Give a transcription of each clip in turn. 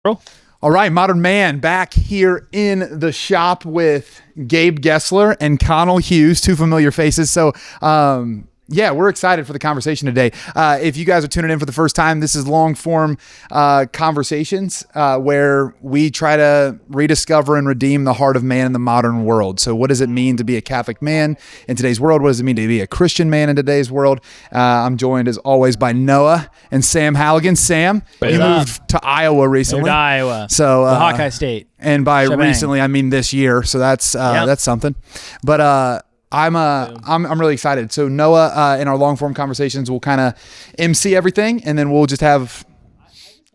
All right, Modern Man back here in the shop with Gabe Gessler and Conall Hughes, two familiar faces. So, yeah, we're excited for the conversation today. If you guys are tuning in for the first time, this is long form conversations where we try to rediscover and redeem the heart of man in the modern world. So what does it mean to be a Catholic man in today's world? What does it mean to be a Christian man in today's world? I'm joined as always by Noah and Sam Halligan. Sam, you moved to Iowa recently. Moved to Iowa. So, the Hawkeye State. And by Shebang. recently, I mean this year. So that's something. But I'm really excited. So Noah, in our long form conversations, we'll kind of MC everything, and then we'll just have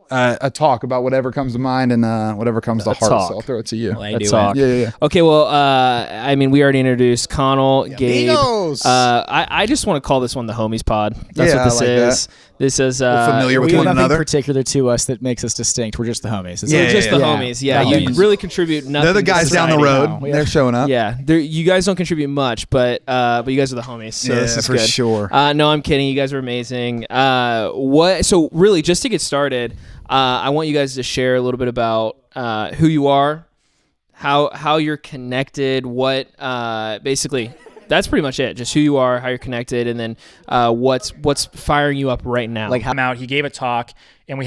a talk about whatever comes to mind and whatever comes to heart. Talk. So I'll throw it to you. Let's talk. Yeah. Okay, well, I mean, we already introduced Conall, Gabe. Amigos. I just want to call this one the Homies Pod. That's what this I like is. that. This is We're familiar with We one have nothing another. particular to us that makes us distinct. We're just the homies. We're just the Yeah. homies. Yeah, The you homies. really contribute nothing. They're the to guys down the society. road. now. They're showing up. Yeah, you guys don't contribute much, but you guys are the homies. So this is for good. sure. No, I'm kidding. You guys are amazing. So really, just to get started, I want you guys to share a little bit about who you are, how you're connected, what basically. That's pretty much it. Just who you are, how you're connected, and then what's firing you up right now. Like I'm out. He gave a talk, and we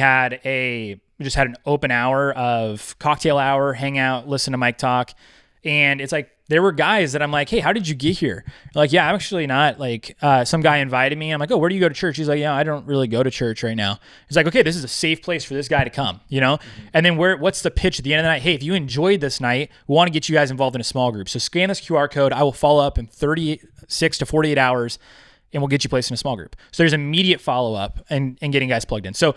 just had an open hour of cocktail hour, hang out, listen to Mike talk, and it's like there were guys that I'm like, hey, how did you get here? They're like, yeah, I'm actually not. Like some guy invited me. I'm like, oh, where do you go to church? He's like, yeah, I don't really go to church right now. He's like, okay, this is a safe place for this guy to come, you know? And then what's the pitch at the end of the night? Hey, if you enjoyed this night, we want to get you guys involved in a small group. So scan this QR code. I will follow up in 36 to 48 hours and we'll get you placed in a small group. So there's immediate follow up and getting guys plugged in. So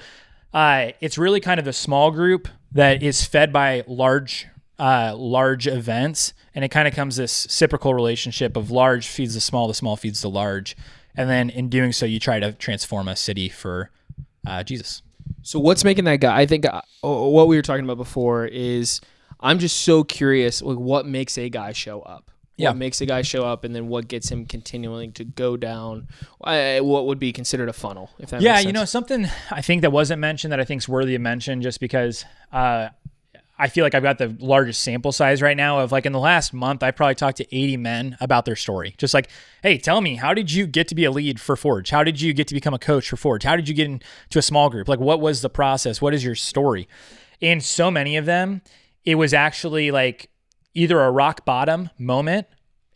it's really kind of the small group that is fed by large events, and it kind of comes this reciprocal relationship of large feeds the small feeds the large, and then in doing so, you try to transform a city for Jesus. So what's making that guy? I think what we were talking about before is I'm just so curious, like what makes a guy show up? What makes a guy show up, and then what gets him continuing to go down what would be considered a funnel, if that makes sense. You know, something I think that wasn't mentioned that I think is worthy of mention just because I feel like I've got the largest sample size right now of like in the last month, I probably talked to 80 men about their story. Just like, hey, tell me, how did you get to be a lead for Forge? How did you get to become a coach for Forge? How did you get into a small group? Like, what was the process? What is your story? And so many of them, it was actually like either a rock bottom moment,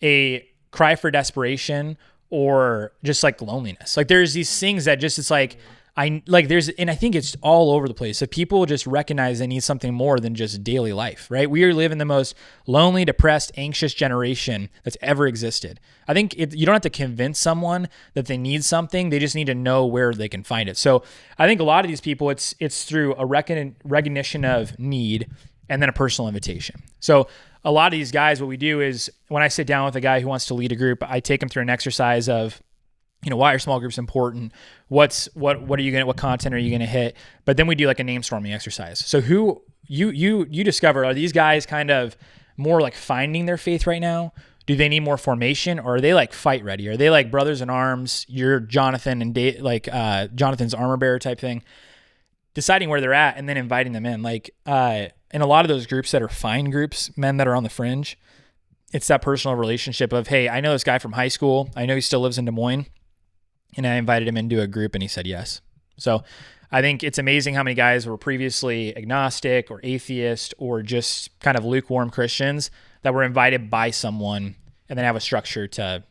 a cry for desperation, or just like loneliness. Like there's these things that just, it's like, and I think it's all over the place. So people just recognize they need something more than just daily life, right? We are living the most lonely, depressed, anxious generation that's ever existed. I think you don't have to convince someone that they need something. They just need to know where they can find it. So I think a lot of these people, it's through a recognition of need and then a personal invitation. So a lot of these guys, what we do is when I sit down with a guy who wants to lead a group, I take them through an exercise of, you know, why are small groups important? What content are you gonna hit? But then we do like a name storming exercise. So who you discover, are these guys kind of more like finding their faith right now? Do they need more formation, or are they like fight ready? Are they like brothers in arms? You're Jonathan and Jonathan's armor bearer type thing. Deciding where they're at and then inviting them in. Like in a lot of those groups that are fine groups, men that are on the fringe, it's that personal relationship of, hey, I know this guy from high school. I know he still lives in Des Moines. And I invited him into a group and he said yes. So I think it's amazing how many guys were previously agnostic or atheist or just kind of lukewarm Christians that were invited by someone and then have a structure to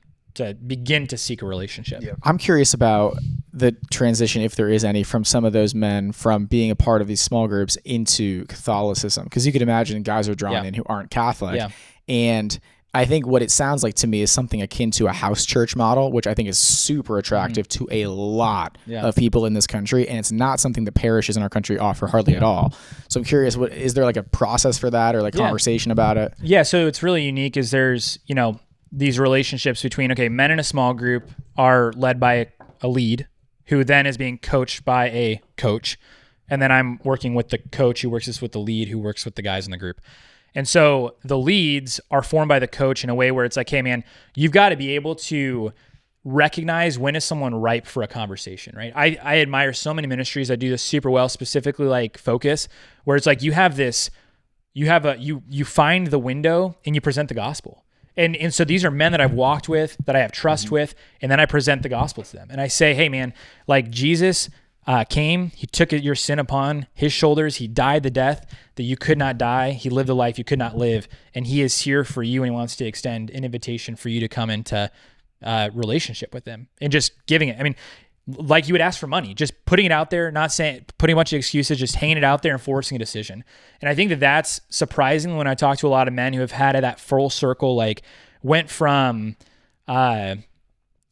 begin to seek a relationship. Yeah. I'm curious about the transition, if there is any, from some of those men from being a part of these small groups into Catholicism. Because you could imagine guys are drawn in who aren't Catholic. Yeah. And I think what it sounds like to me is something akin to a house church model, which I think is super attractive to a lot of people in this country. And it's not something that parishes in our country offer hardly at all. So I'm curious, is there like a process for that or like conversation about it? Yeah. So it's really unique is there's, you know, these relationships between, men in a small group are led by a lead who then is being coached by a coach. And then I'm working with the coach who works with the lead who works with the guys in the group. And so the leads are formed by the coach in a way where it's like, hey man, you've got to be able to recognize when is someone ripe for a conversation, right? I admire so many ministries that do this super well, specifically like Focus, where it's like you find the window and you present the gospel. And so these are men that I've walked with, that I have trust with, and then I present the gospel to them. And I say, hey man, like Jesus came, he took your sin upon his shoulders. He died the death that you could not die. He lived the life you could not live. And he is here for you, and he wants to extend an invitation for you to come into relationship with him, and just giving it. I mean, like you would ask for money, just putting it out there, not saying, putting a bunch of excuses, just hanging it out there and forcing a decision. And I think that that's surprising when I talk to a lot of men who have had that full circle, like went from kind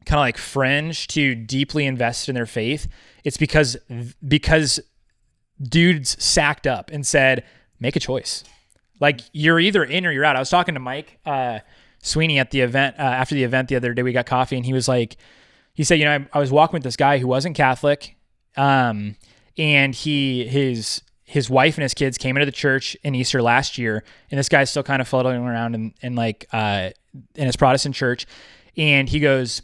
of like fringe to deeply invested in their faith. It's because dudes sacked up and said, make a choice. Like you're either in or you're out. I was talking to Mike Sweeney at the event, after the event the other day, we got coffee, and he was like, he said, I was walking with this guy who wasn't Catholic, and his wife and his kids came into the church in Easter last year, and this guy's still kind of floating around in his Protestant church, and he goes,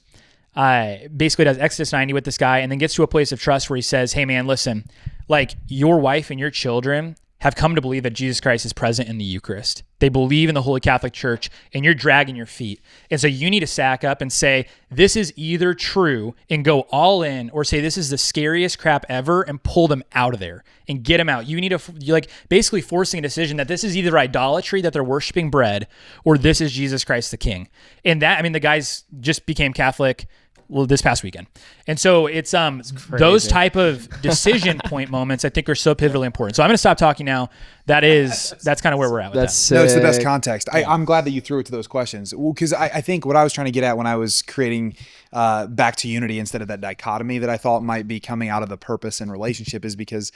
basically does Exodus 90 with this guy, and then gets to a place of trust where he says, hey man, listen, like your wife and your children have come to believe that Jesus Christ is present in the Eucharist. They believe in the Holy Catholic Church, and you're dragging your feet. And so you need to sack up and say, this is either true and go all in, or say this is the scariest crap ever and pull them out of there and get them out. You need to, like, basically forcing a decision that this is either idolatry, that they're worshiping bread, or this is Jesus Christ the King. And that, I mean, the guys just became Catholic this past weekend. And so it's those type of decision point moments I think are so pivotally important. So I'm going to stop talking now. That's kind of where we're at with that. No, it's the best context. I'm glad that you threw it to those questions, because I think what I was trying to get at when I was creating back to unity instead of that dichotomy that I thought might be coming out of the purpose and relationship is because,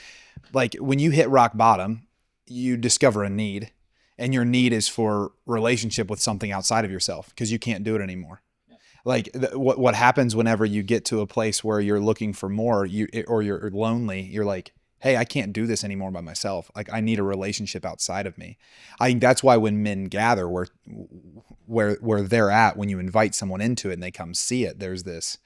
like, when you hit rock bottom, you discover a need, and your need is for relationship with something outside of yourself because you can't do it anymore. Like what happens whenever you get to a place where you're looking for more, or you're lonely, you're like, hey, I can't do this anymore by myself. Like I need a relationship outside of me. I think that's why when men gather where they're at, when you invite someone into it and they come see it, there's this,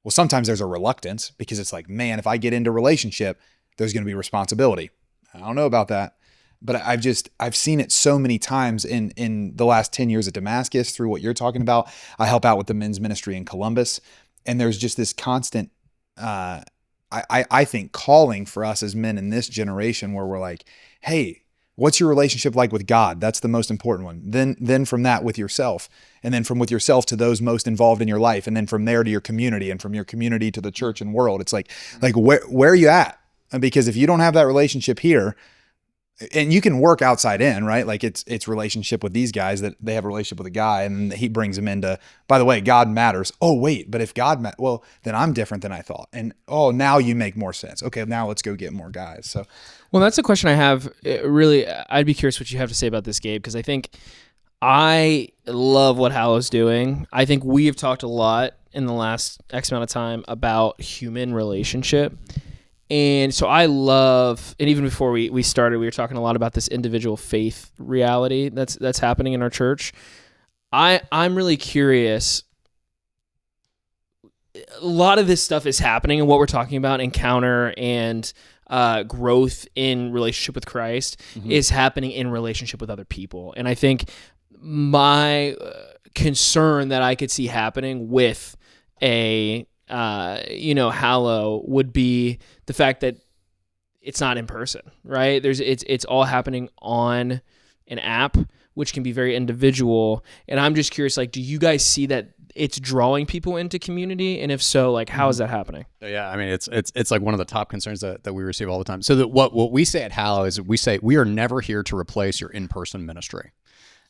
well, sometimes there's a reluctance because it's like, man, if I get into relationship, there's going to be responsibility. I don't know about that. But I've seen it so many times in the last 10 years at Damascus through what you're talking about. I help out with the men's ministry in Columbus. And there's just this constant, I think, calling for us as men in this generation where we're like, hey, what's your relationship like with God? That's the most important one. Then from that with yourself, and then from with yourself to those most involved in your life. And then from there to your community, and from your community to the church and world. It's like where are you at? Because if you don't have that relationship here, and you can work outside in, right? Like it's relationship with these guys, that they have a relationship with a guy, and he brings them into, by the way, God matters. Oh, wait, but if God well, then I'm different than I thought. And oh, now you make more sense. Okay, now let's go get more guys. So, well, that's a question I have. Really, I'd be curious what you have to say about this, Gabe, because I think I love what Hallow's doing. I think we have talked a lot in the last X amount of time about human relationship. And so I love, and even before we started, we were talking a lot about this individual faith reality that's happening in our church. I'm really curious. A lot of this stuff is happening, and what we're talking about, encounter and growth in relationship with Christ, is happening in relationship with other people. And I think my concern that I could see happening with a Hallow would be the fact that it's not in person, right? It's all happening on an app, which can be very individual. And I'm just curious, like, do you guys see that it's drawing people into community? And if so, like, how is that happening? Yeah, I mean, it's like one of the top concerns that we receive all the time. So that what we say at Hallow is we say we are never here to replace your in-person ministry.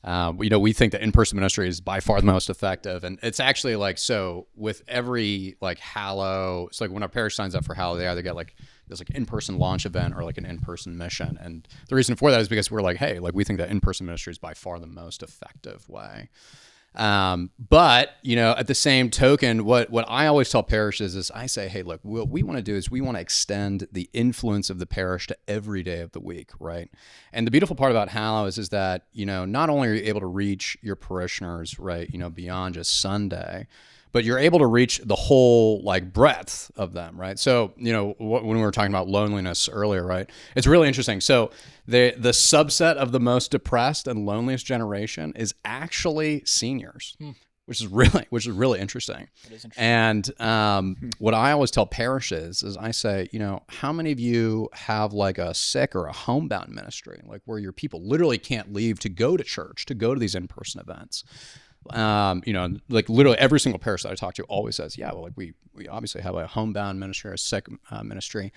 We think that in-person ministry is by far the most effective, and it's actually like, so with every like Hallow, it's like when our parish signs up for Hallow, they either get like this like in-person launch event or like an in-person mission. And the reason for that is because we're like, hey, like we think that in-person ministry is by far the most effective way. But at the same token, what I always tell parishes is I say, hey, look, what we want to do is we want to extend the influence of the parish to every day of the week, right? And the beautiful part about Hallow is that, not only are you able to reach your parishioners, right, beyond just Sunday, but you're able to reach the whole like breadth of them, right? So, you know, when we were talking about loneliness earlier, right? It's really interesting. So the subset of the most depressed and loneliest generation is actually seniors. Which is really interesting. And what I always tell parishes is I say, you know, how many of you have like a sick or a homebound ministry, like where your people literally can't leave to go to church, to go to these in-person events? You know, like literally every single parish that I talk to always says, yeah, well, like we obviously have a homebound ministry or a sick ministry.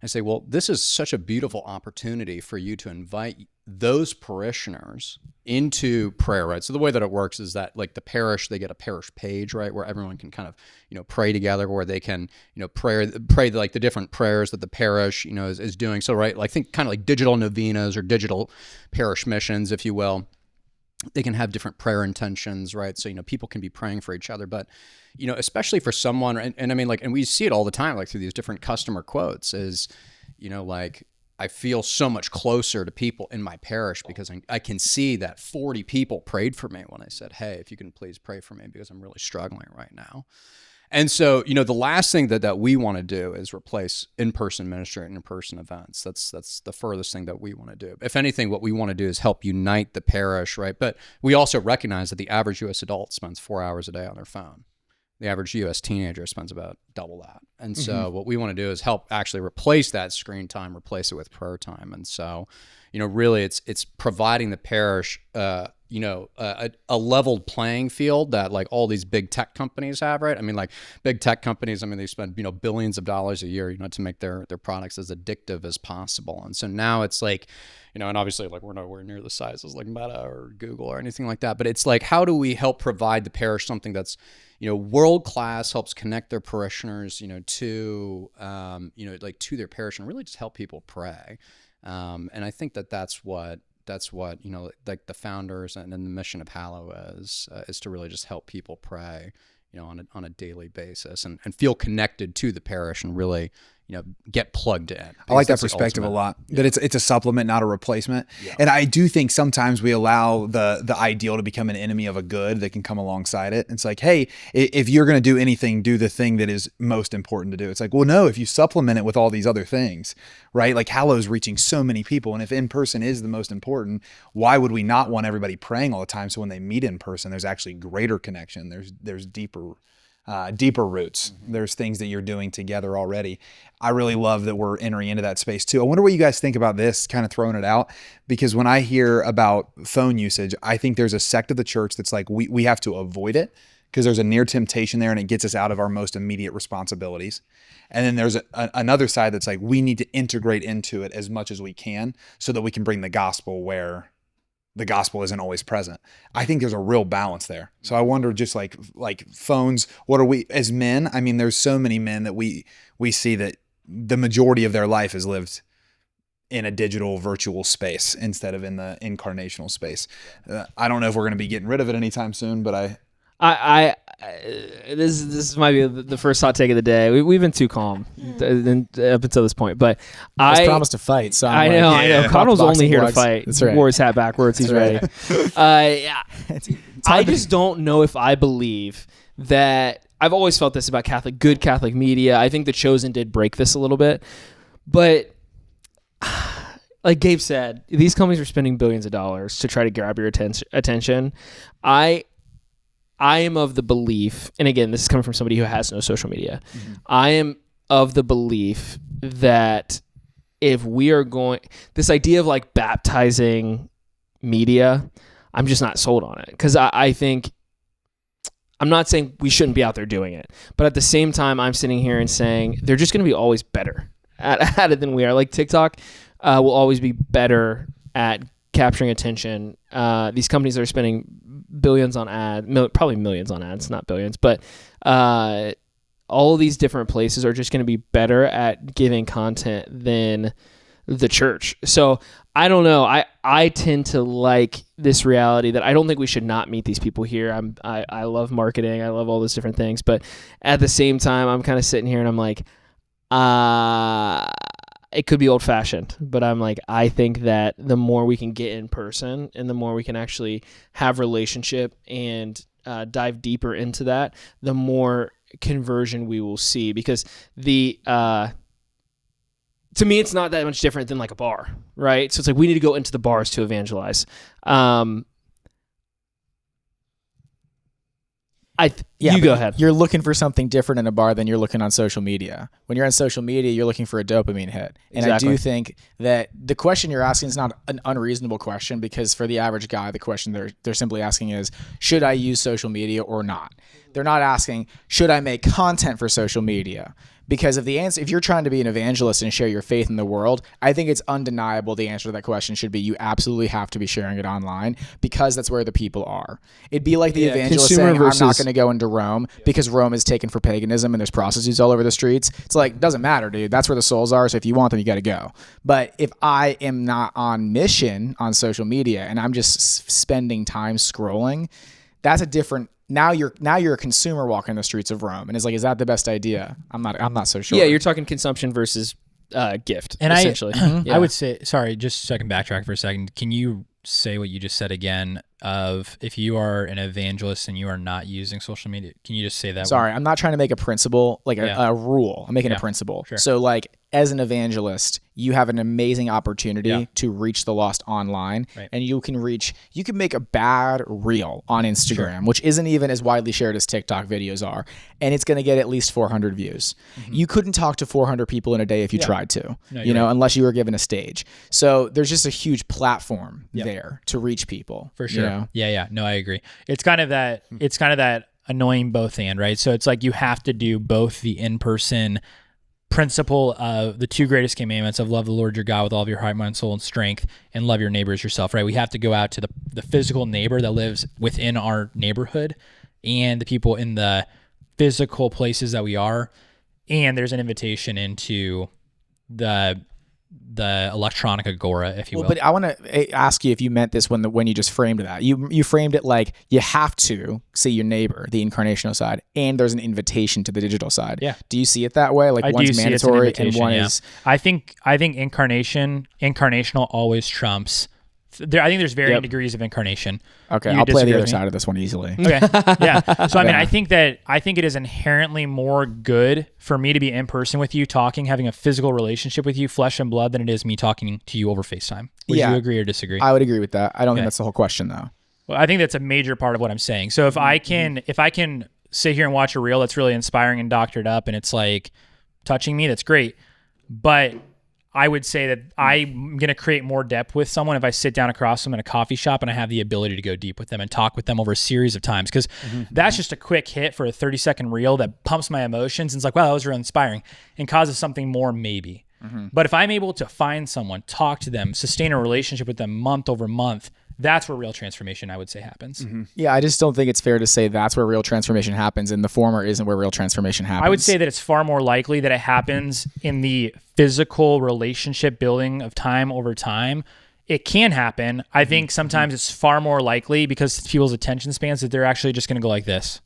I say, well, this is such a beautiful opportunity for you to invite those parishioners into prayer, right? So the way that it works is that like the parish, they get a parish page, right, where everyone can kind of, you know, pray together, where they can, you know, pray like the different prayers that the parish, you know, is doing. So, right, like think kind of like digital novenas or digital parish missions, if you will. They can have different prayer intentions, right? So, you know, people can be praying for each other, but, you know, especially for someone, and I mean, like, and we see it all the time, like through these different customer quotes is, you know, like, I feel so much closer to people in my parish because I can see that 40 people prayed for me when I said, hey, if you can please pray for me because I'm really struggling right now. And so, you know, the last thing that we want to do is replace in-person ministry and in-person events. That's the furthest thing that we want to do. If anything, what we want to do is help unite the parish, right? But we also recognize that the average U.S. adult spends 4 hours a day on their phone. The average U.S. teenager spends about double that. And so what we want to do is help actually replace that screen time, replace it with prayer time. And so, you know, really it's providing the parish, you know, a leveled playing field that like all these big tech companies have, right? I mean, like big tech companies, I mean, they spend, you know, billions of dollars a year, you know, to make their products as addictive as possible. And so now it's like, you know, and obviously like we're nowhere near the size as like Meta or Google or anything like that, but it's like, how do we help provide the parish something that's, you know, world-class, helps connect their parishioners, you know, to, you know, like to their parish and really just help people pray. And I think that's what, you know, like the founders and then the mission of Hallow is to really just help people pray, you know, on a daily basis and feel connected to the parish and really, you know, get plugged in. I like that perspective a lot, that it's a supplement, not a replacement. Yeah. And I do think sometimes we allow the ideal to become an enemy of a good that can come alongside it. It's like, hey, if you're going to do anything, do the thing that is most important to do. It's like, well, no, if you supplement it with all these other things, right? Like Hallow's reaching so many people. And if in-person is the most important, why would we not want everybody praying all the time? So when they meet in person, there's actually greater connection. There's deeper roots. There's things that you're doing together already. I really love that we're entering into that space too. I wonder what you guys think about this, kind of throwing it out, because when I hear about phone usage, I think there's a sect of the church that's like, we have to avoid it because there's a near temptation there and it gets us out of our most immediate responsibilities. And then there's another side that's like, we need to integrate into it as much as we can so that we can bring the gospel where the gospel isn't always present. I think there's a real balance there. So I wonder, just like phones, what are we as men? I mean, there's so many men that we see that the majority of their life is lived in a digital virtual space instead of in the incarnational space. I don't know if we're going to be getting rid of it anytime soon, but this might be the first hot take of the day. We've been too calm up until this point, but I promised to fight. So I know. Connell's only here to fight. That's right. Wore his hat backwards. He's ready. Yeah. I just don't know if I believe that. I've always felt this about good Catholic media. I think The Chosen did break this a little bit, but like Gabe said, these companies are spending billions of dollars to try to grab your attention. I am of the belief, and again, this is coming from somebody who has no social media. I am of the belief that if we are this idea of like baptizing media, I'm just not sold on it. Because I think, I'm not saying we shouldn't be out there doing it, but at the same time, I'm sitting here and saying they're just going to be always better at it than we are. Like TikTok will always be better at capturing attention. These companies are spending billions on ads, probably millions on ads, not billions, but all of these different places are just going to be better at giving content than the church. So I don't know. I tend to like this reality that I don't think we should not meet these people here. I love marketing. I love all those different things. But at the same time, I'm kind of sitting here and I'm like, it could be old fashioned, but I'm like, I think that the more we can get in person and the more we can actually have relationship and dive deeper into that, the more conversion we will see. Because to me, it's not that much different than like a bar, right? So it's like we need to go into the bars to evangelize. You go ahead. You're looking for something different in a bar than you're looking on social media. When you're on social media, you're looking for a dopamine hit. And exactly. I do think that the question you're asking is not an unreasonable question, because for the average guy, the question they're simply asking is, should I use social media or not? They're not asking, should I make content for social media? Because if you're trying to be an evangelist and share your faith in the world, I think it's undeniable the answer to that question should be you absolutely have to be sharing it online, because that's where the people are. It'd be like the evangelist saying, I'm not going to go into Rome because Rome is taken for paganism and there's prostitutes all over the streets. It's like, it doesn't matter, dude. That's where the souls are. So if you want them, you got to go. But if I am not on mission on social media and I'm just spending time scrolling, that's a different. Now you're a consumer walking the streets of Rome, and it's like, is that the best idea? I'm not so sure. Yeah, you're talking consumption versus gift, and essentially. I would say, sorry, just so I can backtrack for a second. Can you say what you just said again? Of if you are an evangelist and you are not using social media, can you just say that? Sorry, I'm not trying to make a principle, like a rule. I'm making a principle. Sure. So like, as an evangelist, you have an amazing opportunity to reach the lost online, and you can make a bad reel on Instagram, which isn't even as widely shared as TikTok videos are, and it's going to get at least 400 views. Mm-hmm. You couldn't talk to 400 people in a day if you tried to, unless you were given a stage. So there's just a huge platform there to reach people. For sure. Yeah. No, I agree. It's kind of that annoying both and, right? So it's like you have to do both the in-person principle of the two greatest commandments of love the Lord your God with all of your heart, mind, soul, and strength, and love your neighbor as yourself, right? We have to go out to the physical neighbor that lives within our neighborhood and the people in the physical places that we are. And there's an invitation into the electronic agora, if you will. But I want to ask you if you meant this when you just framed that. You framed it like you have to see your neighbor, the incarnational side, and there's an invitation to the digital side. Yeah. Do you see it that way? Like I one's mandatory and one is. I think incarnational always trumps. I think there's varying degrees of incarnation. Okay, I'll play the other side of this one easily. Okay, yeah. So I mean, I think it is inherently more good for me to be in person with you, talking, having a physical relationship with you, flesh and blood, than it is me talking to you over FaceTime. Would you agree or disagree? I would agree with that. I don't think that's the whole question, though. Well, I think that's a major part of what I'm saying. So if I can sit here and watch a reel that's really inspiring and doctored up, and it's like touching me, that's great. But I would say that I'm going to create more depth with someone if I sit down across them in a coffee shop and I have the ability to go deep with them and talk with them over a series of times. Because that's just a quick hit for a 30-second reel that pumps my emotions and it's like, wow, that was really inspiring, and causes something more maybe. But if I'm able to find someone, talk to them, sustain a relationship with them month over month, that's where real transformation, I would say, happens. Yeah, I just don't think it's fair to say that's where real transformation happens, and the former isn't where real transformation happens. I would say that it's far more likely that it happens in the physical relationship building of time over time. It can happen. I think sometimes it's far more likely because people's attention spans that they're actually just going to go like this.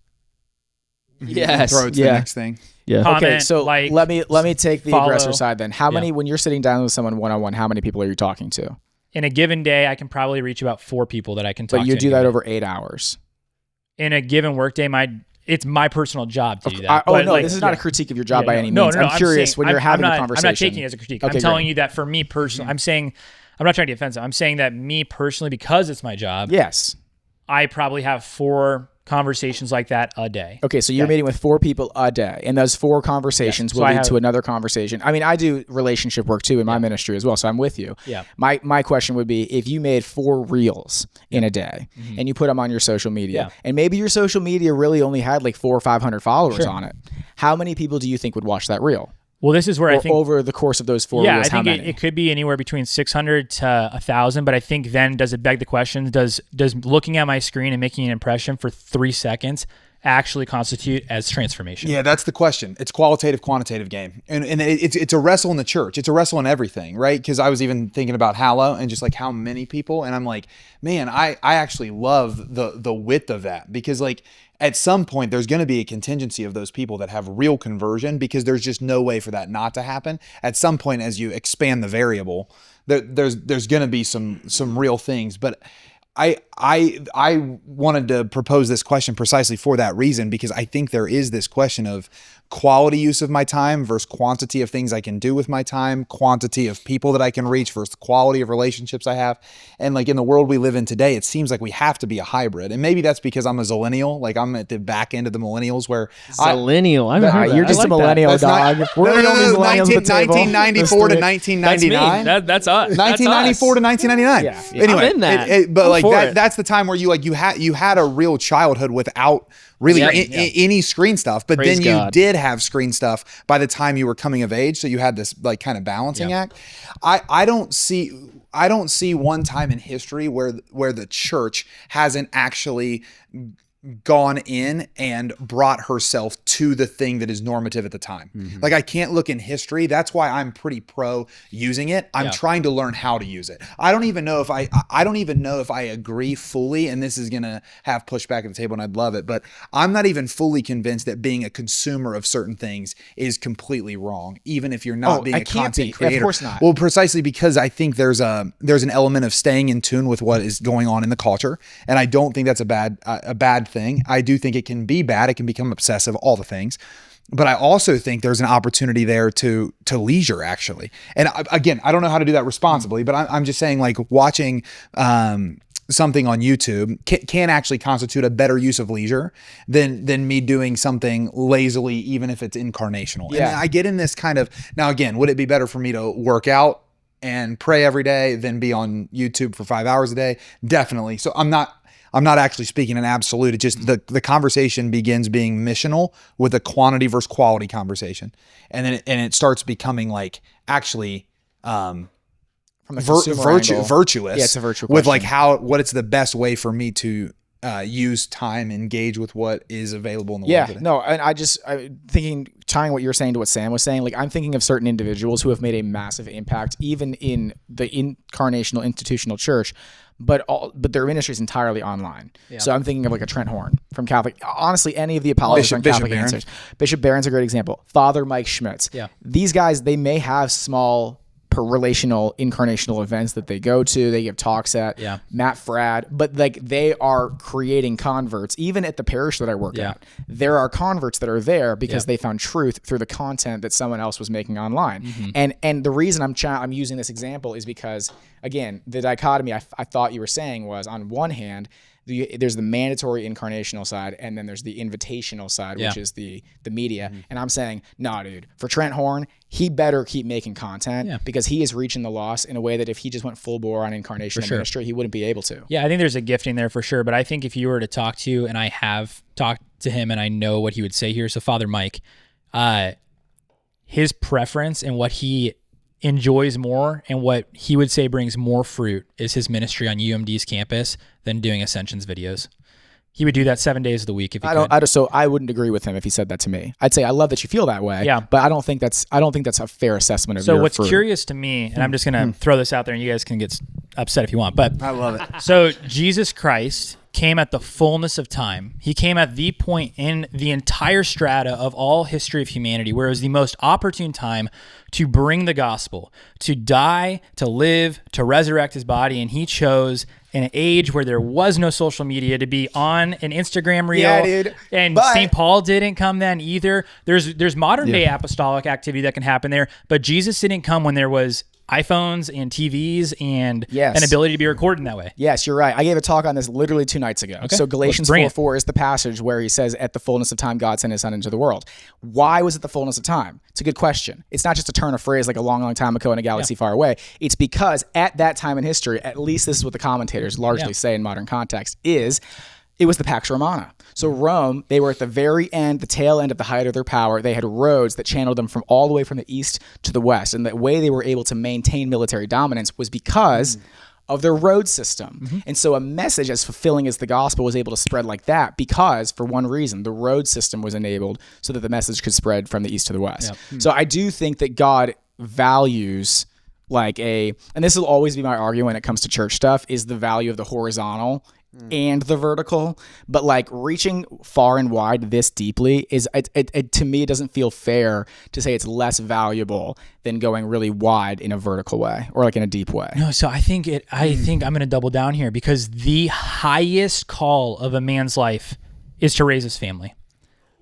Yes. Throw it to the next thing. Yeah. Comment, okay, so like, let me take the follow. aggressor side then. How many, when you're sitting down with someone one-on-one, how many people are you talking to? In a given day, I can probably reach about 4 people that I can talk to. But you do that over 8 hours. In a given workday, it's my personal job to do that. This is not a critique of your job by any means. I'm curious when you're having a conversation. I'm not taking it as a critique. I'm telling you that for me personally, I'm not trying to be offensive. I'm saying that me personally, because it's my job. Yes. I probably have 4 conversations like that a day. Okay, so you're meeting with 4 people a day, and those 4 conversations will lead to another conversation. I mean, I do relationship work too in my ministry as well, so I'm with you. Yeah. My question would be, if you made 4 reels in a day and you put them on your social media, and maybe your social media really only had like 400 or 500 followers on it, how many people do you think would watch that reel? Well, this is where I think over the course of those 4 reels, I think it could be anywhere between 600 to 1,000. But I think then, does it beg the question? Does looking at my screen and making an impression for 3 seconds actually constitute as transformation? Yeah, that's the question. It's qualitative, quantitative game, and it's a wrestle in the church. It's a wrestle in everything, right? Because I was even thinking about Hallow and just like how many people, and I'm like, man, I actually love the width of that, because like, at some point, there's going to be a contingency of those people that have real conversion, because there's just no way for that not to happen. At some point, as you expand the variable, there's going to be some real things. But I wanted to propose this question precisely for that reason, because I think there is this question of quality use of my time versus quantity of things I can do with my time, quantity of people that I can reach versus quality of relationships I have. And like in the world we live in today, it seems like we have to be a hybrid. And maybe that's because I'm a zillennial, like I'm at the back end of the millennials where Zillennial. I heard that. You're just I a like millennial, That's dog. not- We're no, the only millennials at the table. 1994 to That's 1999. me. That's us. 1994 to 1999. Yeah. Anyway, I'm in that. but I'm like for that, it. that's the time where you had a real childhood without really any screen stuff. But Praise then you God. did have screen stuff by the time you were coming of age. So you had this like kind of balancing act. I don't see one time in history where the church hasn't actually gone in and brought herself to the thing that is normative at the time. Like I can't look in history. That's why I'm pretty pro using it. I'm trying to learn how to use it. I don't even know if I agree fully, and this is going to have pushback at the table and I'd love it, but I'm not even fully convinced that being a consumer of certain things is completely wrong, even if you're not being a content creator. Of course not. Well, precisely because I think there's an element of staying in tune with what is going on in the culture, and I don't think that's a bad thing. I do think it can be bad. It can become obsessive, all the things. But I also think there's an opportunity there to leisure, actually. And again, I don't know how to do that responsibly, but I'm just saying, like, watching something on YouTube can actually constitute a better use of leisure than me doing something lazily, even if it's incarnational. Yeah. And I get in this kind of, now again, would it be better for me to work out and pray every day than be on YouTube for 5 hours a day? Definitely. So I'm not actually speaking in absolute. It just the conversation begins being missional with a quantity versus quality conversation, and then it starts becoming like actually From the consumer angle. virtuous. Yeah, it's a virtual with question. like what it's the best way for me to use time, engage with what is available in the world today. No, and I thinking, tying what you're saying to what Sam was saying, like I'm thinking of certain individuals who have made a massive impact, even in the incarnational institutional church, but their ministry is entirely online. So I'm thinking of like a Trent Horn from Catholic. Honestly, any of the apologists on Catholic Barron. Answers. Bishop Barron's a great example. Father Mike Schmitz. Yeah. These guys, they may have small relational incarnational events that they go to, they give talks at, Matt Frad, but like they are creating converts. Even at the parish that I work at, there are converts that are there because they found truth through the content that someone else was making online. And the reason I'm using this example is because, again, the dichotomy I thought you were saying was, on one hand, there's the mandatory incarnational side, and then there's the invitational side, which is the media. And I'm saying, nah, dude, for Trent Horn, he better keep making content because he is reaching the lost in a way that if he just went full bore on incarnational ministry, he wouldn't be able to. Yeah, I think there's a gifting there for sure. But I think if you were to talk to, and I have talked to him and I know what he would say here. So Father Mike, his preference and what he enjoys more and what he would say brings more fruit is his ministry on UMD's campus than doing Ascensions videos. He would do that 7 days of the week if he could. So I wouldn't agree with him if he said that to me. I'd say I love that you feel that way. Yeah. But I don't think that's a fair assessment of your So what's fruit. curious to me, and I'm just going to throw this out there and you guys can get upset if you want, but I love it. so Jesus Christ came at the fullness of time. He came at the point in the entire strata of all history of humanity where it was the most opportune time to bring the gospel, to die, to live, to resurrect his body. And he chose an age where there was no social media to be on an Instagram reel. Yeah, dude. And But- St. Paul didn't come then either. There's modern day apostolic activity that can happen there, but Jesus didn't come when there was iPhones and TVs and Yes. an ability to be recorded in that way. Yes, you're right. I gave a talk on this literally 2 nights ago. So Galatians bring it. 4:4 is the passage where he says, at the fullness of time, God sent his son into the world. Why was it the fullness of time? It's a good question. It's not just a turn of phrase like a long, long time ago in a galaxy far away. It's because at that time in history, at least this is what the commentators largely say in modern context, is it was the Pax Romana. So Rome, they were at the very end, the tail end of the height of their power. They had roads that channeled them from all the way from the east to the west. And the way they were able to maintain military dominance was because of their road system. And so a message as fulfilling as the gospel was able to spread like that because, for one reason, the road system was enabled so that the message could spread from the east to the west. So I do think that God values and this will always be my argument when it comes to church stuff, is the value of the horizontal and the vertical, but like reaching far and wide this deeply is it to me, it doesn't feel fair to say it's less valuable than going really wide in a vertical way or like in a deep way. No, so I think I'm going to double down here, because the highest call of a man's life is to raise his family,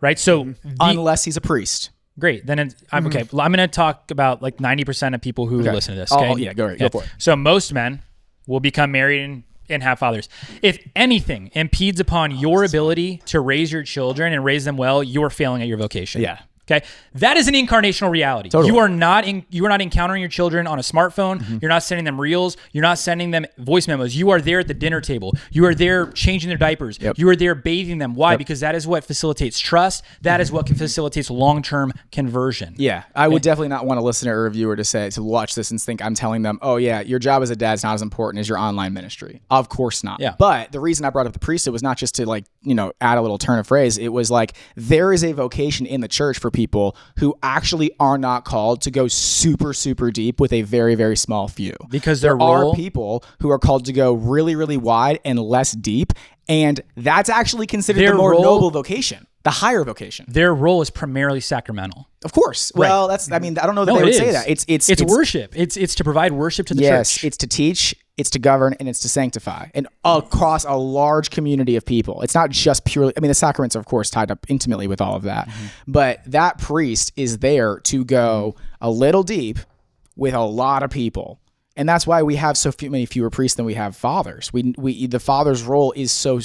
right? So unless he's a priest. Great. Then I'm okay. I'm going to talk about like 90% of people who listen to this. Okay. Go for it. So most men will become married and have fathers. If anything impedes upon your ability to raise your children and raise them well, you're failing at your vocation. Yeah. Okay. That is an incarnational reality. Totally. You are not encountering your children on a smartphone. You're not sending them reels. You're not sending them voice memos. You are there at the dinner table. You are there changing their diapers. Yep. You are there bathing them. Why? Because that is what facilitates trust. That is what facilitates long-term conversion. Yeah. I would definitely not want a listener or reviewer to watch this and think I'm telling them, oh yeah, your job as a dad is not as important as your online ministry. Of course not. Yeah. But the reason I brought up the priesthood was not just to like, add a little turn of phrase. It was like, there is a vocation in the church for people who actually are not called to go super, super deep with a very, very small few. Because there role, are people who are called to go really, really wide and less deep. And that's actually considered the more noble vocation, the higher vocation. Their role is primarily sacramental. Of course. Well, I don't know that they would say that. It's worship. It's to provide worship to the church. Yes, it's to teach, it's to govern, and it's to sanctify, and across a large community of people. It's not just purely, the sacraments are of course tied up intimately with all of that, but that priest is there to go a little deep with a lot of people. And that's why we have many fewer priests than we have fathers. The father's role is so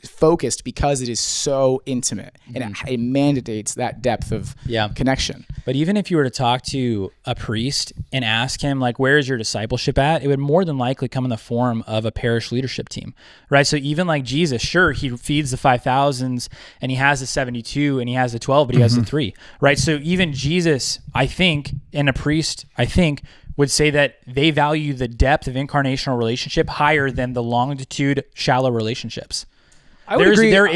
focused because it is so intimate, and it mandates that depth of connection. But even if you were to talk to a priest and ask him, like, where is your discipleship at? It would more than likely come in the form of a parish leadership team, right? So even like Jesus, sure, he feeds the 5,000s and he has the 72 and he has the 12, but he has the 3, right? So even Jesus, I think, and a priest, I think, would say that they value the depth of incarnational relationship higher than the longitude, shallow relationships. I would agree. There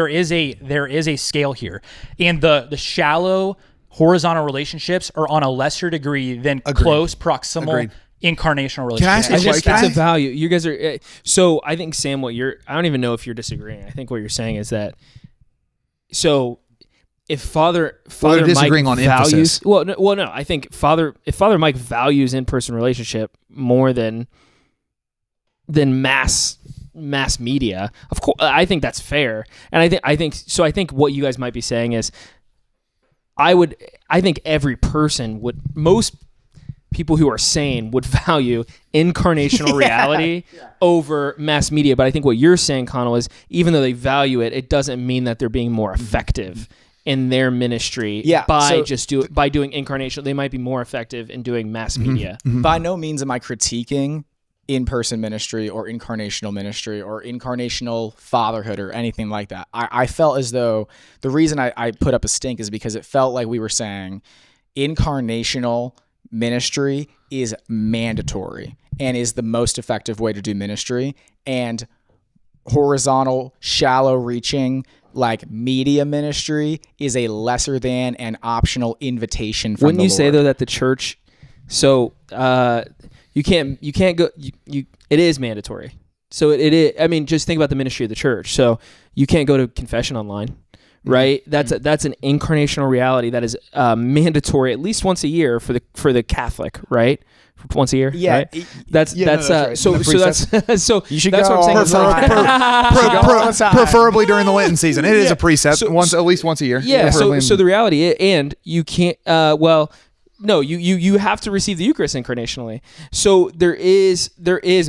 is a scale here, and the shallow horizontal relationships are on a lesser degree than close proximal incarnational relationships. Can I ask you a question? It's a value. You guys are so. I think Sam, I don't even know if you're disagreeing. I think what you're saying is that if Father disagreeing Mike on values, emphasis. no, I think if Father Mike values in-person relationship more than mass media, of course, I think that's fair. And I think what you guys might be saying is, I think every person most people who are sane would value incarnational reality over mass media. But I think what you're saying, Conall, is even though they value it, it doesn't mean that they're being more effective in their ministry by doing incarnation. They might be more effective in doing mass media. By no means am I critiquing in-person ministry or incarnational ministry or incarnational fatherhood or anything like that. I felt as though the reason I put up a stink is because it felt like we were saying incarnational ministry is mandatory and is the most effective way to do ministry, and horizontal, shallow reaching, like media ministry is a lesser than and optional invitation from Wouldn't the you Lord. say though that the church, you can't go, it is mandatory. So it is, just think about the ministry of the church. So you can't go to confession online, right? That's an incarnational reality that is mandatory at least once a year for the Catholic, right? Once a year, right? That's right. So you should that's go what I'm saying. Preferably during the Lenten season. It is a precept, at least once a year. Yeah. So the reality, and you can't. No, you have to receive the Eucharist incarnationally. So there is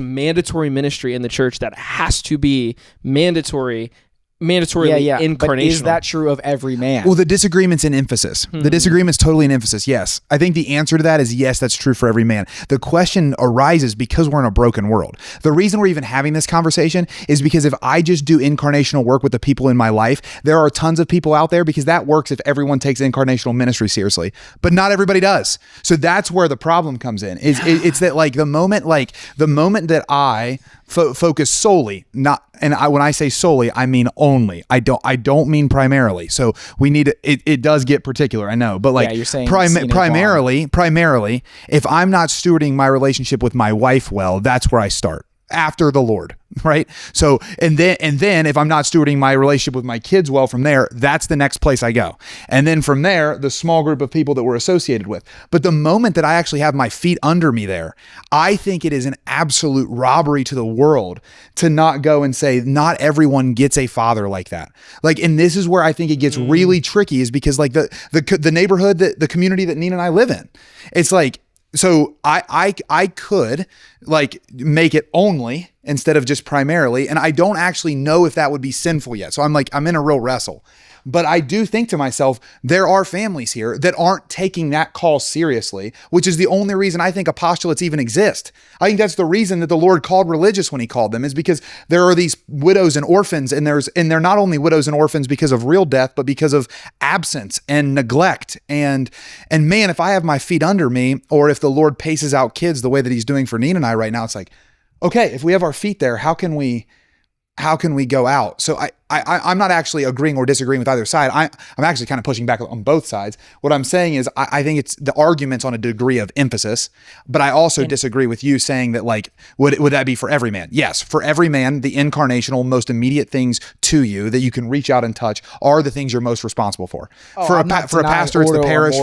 mandatory ministry in the church that has to be mandatorily incarnational. But is that true of every man? Well, the disagreement's in emphasis. The disagreement's totally in emphasis, yes. I think the answer to that is yes, that's true for every man. The question arises because we're in a broken world. The reason we're even having this conversation is because if I just do incarnational work with the people in my life, there are tons of people out there, because that works if everyone takes incarnational ministry seriously, but not everybody does. So that's where the problem comes in. It's that the moment that I focus solely, when I say solely, I mean only. I don't mean primarily. So we need it does get particular, I know, but you're saying primarily, if I'm not stewarding my relationship with my wife well, that's where I start. after the Lord, right? So, and then if I'm not stewarding my relationship with my kids well from there, that's the next place I go. And then from there, the small group of people that we're associated with. But the moment that I actually have my feet under me there, I think it is an absolute robbery to the world to not go and say, not everyone gets a father like that. Like, and this is where I think it gets really tricky, is because like the neighborhood, the community that Nina and I live in, it's like, so I could like make it only instead of just primarily. And I don't actually know if that would be sinful yet. So I'm in a real wrestle. But I do think to myself, there are families here that aren't taking that call seriously, which is the only reason I think apostolates even exist. I think that's the reason that the Lord called religious when he called them, is because there are these widows and orphans, and they're not only widows and orphans because of real death, but because of absence and neglect. And man, if I have my feet under me, or if the Lord paces out kids the way that he's doing for Nina and I right now, it's like, okay, if we have our feet there, how can we go out? So I'm not actually agreeing or disagreeing with either side. I'm actually kind of pushing back on both sides. What I'm saying is I think it's the arguments on a degree of emphasis, but I also disagree with you saying that like, would that be for every man? Yes, for every man, the incarnational, most immediate things to you that you can reach out and touch are the things you're most responsible for. For a pastor, it's the parish.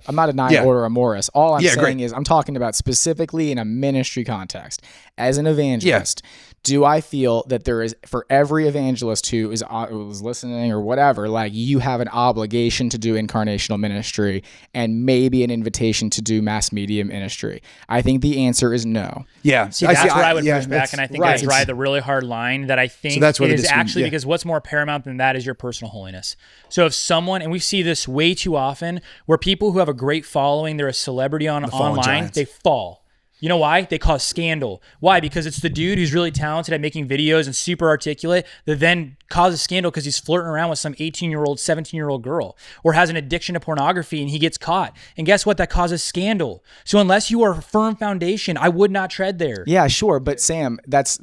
I'm not denying order amoris. All I'm saying is I'm talking about specifically in a ministry context. As an evangelist, do I feel that there is, for every evangelist who is listening or whatever, like you have an obligation to do incarnational ministry and maybe an invitation to do mass media ministry? I think the answer is no. Yeah. See, that's where I would push back, and I think I drive the really hard line that I think is actually because what's more paramount than that is your personal holiness. So if someone, and we see this way too often, where people who have a great following, they're a celebrity online, they fall. You know why? They cause scandal. Why? Because it's the dude who's really talented at making videos and super articulate that then causes scandal because he's flirting around with some 18-year-old, 17-year-old girl, or has an addiction to pornography and he gets caught. And guess what? That causes scandal. So unless you are a firm foundation, I would not tread there. Yeah, sure. But Sam,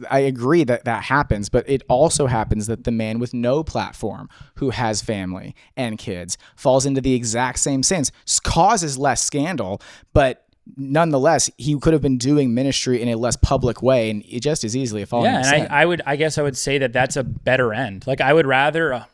I agree that happens, but it also happens that the man with no platform who has family and kids falls into the exact same sins, causes less scandal, but nonetheless, he could have been doing ministry in a less public way, and it just as easily falling. Yeah, and I guess I would say that that's a better end. Like I would rather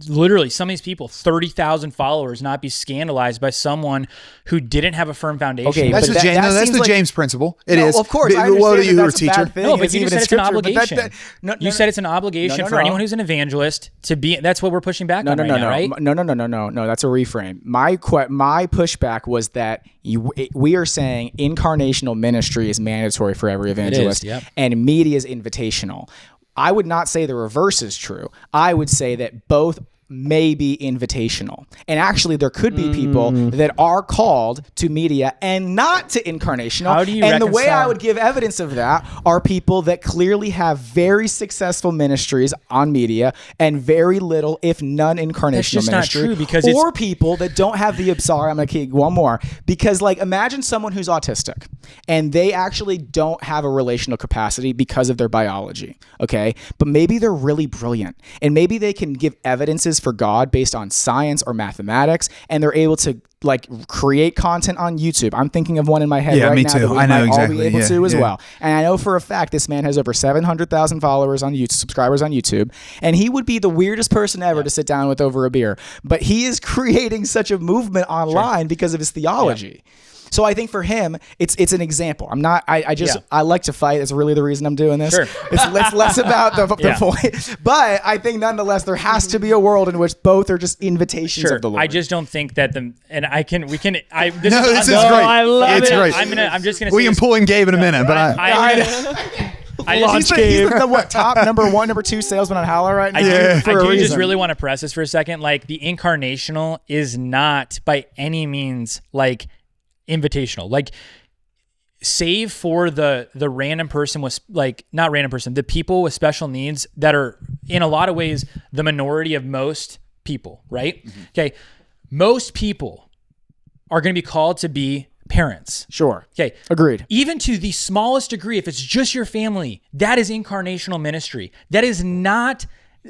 literally some of these people, 30,000 followers, not be scandalized by someone who didn't have a firm foundation. Okay, that's the James principle. It is. Of course, I what are understand you, that's a bad thing. No, but you said it's an obligation. You said it's an obligation for anyone who's an evangelist to be. That's what we're pushing back on right now, right? No. That's a reframe. My pushback was that we are saying incarnational ministry is mandatory for every evangelist, and media is invitational. I would not say the reverse is true. I would say that both may be invitational. And actually, there could be people that are called to media and not to incarnational. How do you reconcile? The way I would give evidence of that are people that clearly have very successful ministries on media and very little, if none, incarnational That's just ministry. Not true because or people that don't have the sorry, I'm going to keep one more. Because like imagine someone who's autistic and they actually don't have a relational capacity because of their biology. Okay. But maybe they're really brilliant and maybe they can give evidences for God based on science or mathematics, and they're able to like create content on YouTube. I'm thinking of one in my head right me now too. that we I know might exactly. all be able to as well. And I know for a fact this man has over 700,000 followers on YouTube, subscribers on YouTube, and he would be the weirdest person ever to sit down with over a beer. But he is creating such a movement online because of his theology. So I think for him, it's an example. I'm not. I like to fight. It's really the reason I'm doing this. Sure. It's less about the point, but I think nonetheless there has to be a world in which both are just invitations of the Lord. I just don't think that this is great. I love it. Great. I'm just gonna. We can pull in Gabe in a minute, but he's the top number 1, number 2 salesman on Hallow right now. I do just really want to press this for a second. Like the incarnational is not by any means like invitational, like save for the random person with not random person, the people with special needs that are in a lot of ways the minority of most people, right? Okay. Most people are going to be called to be parents. Sure. Okay. Agreed. Even to the smallest degree, if it's just your family, that is incarnational ministry. That is not,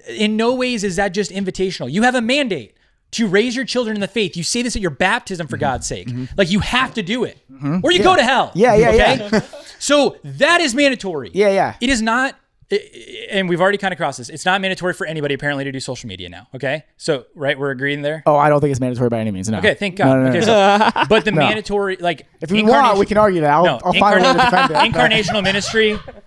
in no ways is that just invitational. You have a mandate to raise your children in the faith. You say this at your baptism, for God's sake. Like you have to do it or you go to hell. Yeah. So that is mandatory. Yeah. It is not, and we've already kind of crossed this. It's not mandatory for anybody apparently to do social media now. Okay. So, right. We're agreeing there. Oh, I don't think it's mandatory by any means. No. Okay. Thank God. No. Okay. So, but the mandatory, like, If we want, we can argue that. I'll find a way to defend it.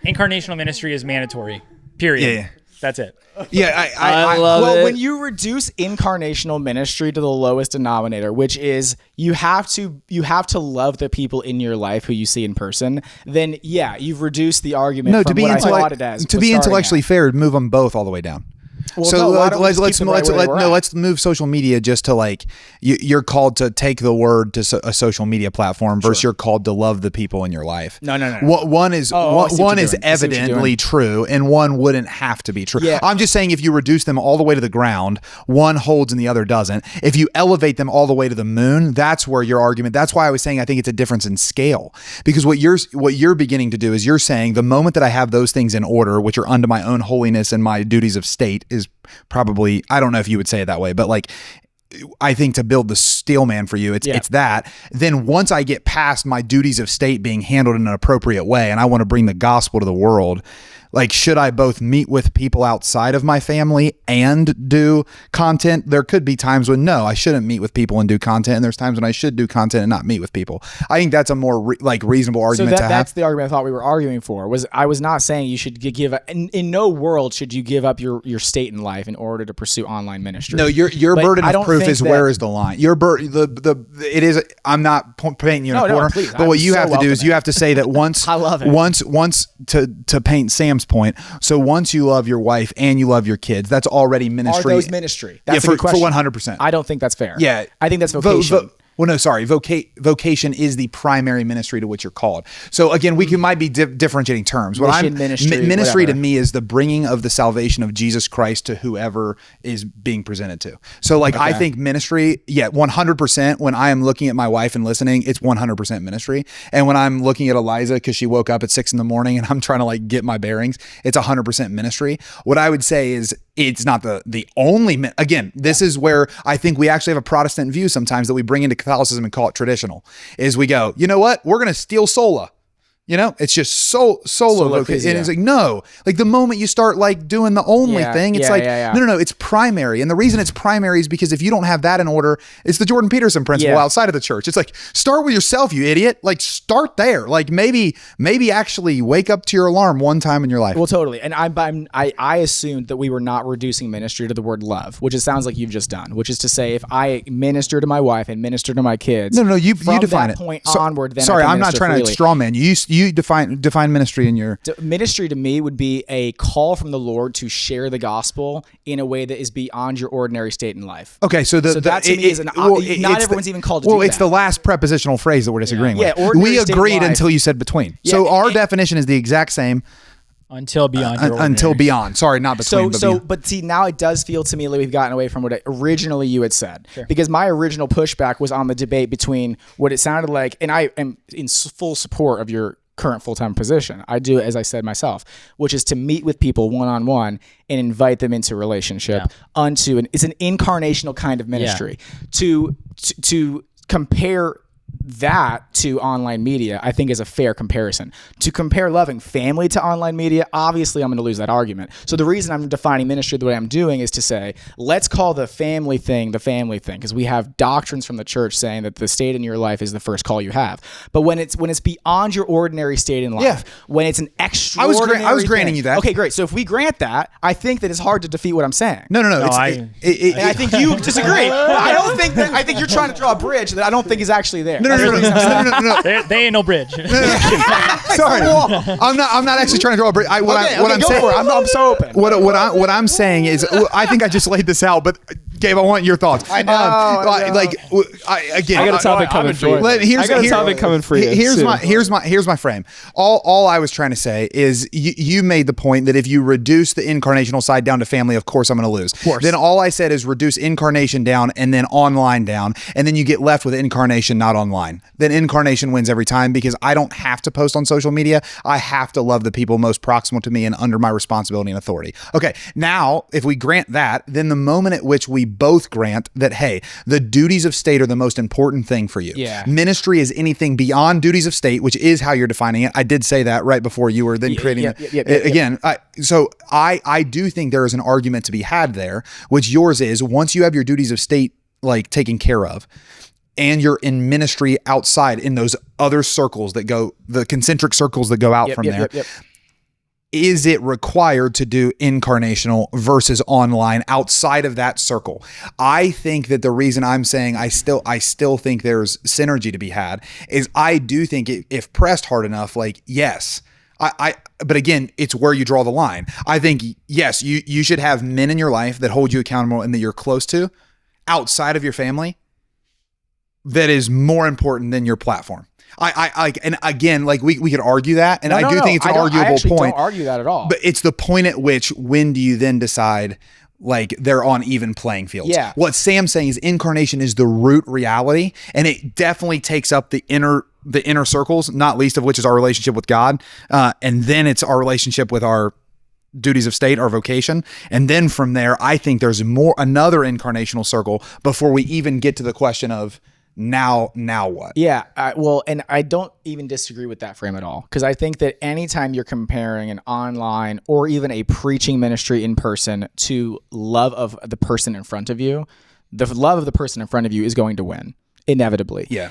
Incarnational ministry is mandatory. Period. Yeah. That's it. Yeah, I love it. When you reduce incarnational ministry to the lowest denominator, which is you have to love the people in your life who you see in person, then yeah, you've reduced the argument. No, from to be what I thought it as, to be intellectually fair, move them both all the way down. Well, So no, why don't we just keep them right where they were at? let's move social media just to like you're called to take the word to a social media platform versus you're called to love the people in your life. No. One is one is evidently doing. true and one wouldn't have to be true. Yeah. I'm just saying if you reduce them all the way to the ground, one holds and the other doesn't. If you elevate them all the way to the moon, that's where your argument. That's why I was saying I think it's a difference in scale, because what you're beginning to do is you're saying the moment that I have those things in order, which are unto my own holiness and my duties of state, is probably, I don't know if you would say it that way, but like, I think to build the steel man for you, it's that. Then once I get past my duties of state being handled in an appropriate way and I want to bring the gospel to the world, like, should I both meet with people outside of my family and do content? There could be times when no, I shouldn't meet with people and do content, and there's times when I should do content and not meet with people. I think that's a more reasonable argument to have. That's the argument I thought we were arguing for. I was not saying you should give in no world should you give up your state in life in order to pursue online ministry. No, your But burden I of don't proof think is that- where is the line? Your it is. I'm not painting you in a No, corner, please. but what I'm you so have to do is welcoming. you have to say that once. I love it. Once to paint Sam's point. So once you love your wife and you love your kids, that's already ministry. Are those ministry? That's yeah, a good question. for 100%. I don't think that's fair. Yeah, I think that's vocation. Well, no, sorry. Vocation is the primary ministry to which you're called. So again, we might be differentiating terms. Mission, ministry, ministry to whatever. me is the bringing of the salvation of Jesus Christ to whoever is being presented to. So like, I think ministry, 100%. When I am looking at my wife and listening, it's 100% ministry. And when I'm looking at Eliza because she woke up at 6 a.m. and I'm trying to like get my bearings, it's 100% ministry. What I would say is it's not the only. Again, this is where I think we actually have a Protestant view sometimes that we bring into Catholicism and call it traditional. Is we go, you know what? We're going to steal sola. You know, it's just solo vocation. And it's like, no, like the moment you start like doing the only thing, it's no, it's primary. And the reason it's primary is because if you don't have that in order, it's the Jordan Peterson principle outside of the church. It's like, start with yourself, you idiot. Like, start there. Like maybe actually wake up to your alarm one time in your life. Well, totally. And I assumed that we were not reducing ministry to the word love, which it sounds like you've just done, which is to say, if I minister to my wife and minister to my kids, no, you from define that it. point onward, then sorry, I can I'm not minister trying freely. to straw man. You define ministry in your Ministry to me would be a call from the Lord to share the gospel in a way that is beyond your ordinary state in life. Okay, so that to me is not everyone's even called to do that. It's the last prepositional phrase that we're disagreeing with. Yeah, ordinary we state of agreed life. until you said between. Yeah, so our definition is the exact same Until beyond your until ordinary. beyond. Sorry, not between. But see, now it does feel to me like we've gotten away from what originally you had said. Sure. Because my original pushback was on the debate between what it sounded like, and I am in full support of your current full-time position. I do, as I said myself, which is to meet with people one-on-one and invite them into relationship it's an incarnational kind of ministry. To compare that to online media, I think is a fair comparison. To compare loving family to online media, obviously I'm going to lose that argument. So the reason I'm defining ministry the way I'm doing is to say, let's call the family thing, because we have doctrines from the church saying that the state in your life is the first call you have. But when it's beyond your ordinary state in life, when it's an extraordinary I was granting you that. Okay, great. So if we grant that, I think that it's hard to defeat what I'm saying. No. No, And I think you disagree. I think you're trying to draw a bridge that I don't think is actually there. No. They ain't no bridge. Sorry, I'm not actually trying to draw a bridge. I'm saying, I'm so open. What I'm saying is, I think I just laid this out, but Gabe, I want your thoughts. I know. I got a topic coming for you. Here's my frame. All I was trying to say is you made the point that if you reduce the incarnational side down to family, of course I'm going to lose. Of course. Then all I said is reduce incarnation down and then online down, and then you get left with incarnation, not online. Then incarnation wins every time because I don't have to post on social media. I have to love the people most proximal to me and under my responsibility and authority. Okay, now if we grant that, then the moment at which we both grant that, hey, the duties of state are the most important thing for you. Yeah. Ministry is anything beyond duties of state, which is how you're defining it. I did say that right before you were then creating it. Again, I do think there is an argument to be had there, which yours is once you have your duties of state like taken care of, and you're in ministry outside in those other circles that go, the concentric circles that go out from there. Is it required to do incarnational versus online outside of that circle? I think that the reason I'm saying I still think there's synergy to be had is I do think if pressed hard enough, like, yes, but again, it's where you draw the line. I think, yes, you should have men in your life that hold you accountable and that you're close to outside of your family. That is more important than your platform. And again, like we could argue that, and I do think it's an arguable point. Don't argue that at all. But it's the point at which when do you then decide like they're on even playing fields? Yeah. What Sam's saying is incarnation is the root reality, and it definitely takes up the inner circles, not least of which is our relationship with God, and then it's our relationship with our duties of state, our vocation. And then from there, I think there's another incarnational circle before we even get to the question of now what? Yeah. Well, and I don't even disagree with that frame at all. Because I think that anytime you're comparing an online or even a preaching ministry in person to love of the person in front of you, the love of the person in front of you is going to win. Inevitably. Yeah.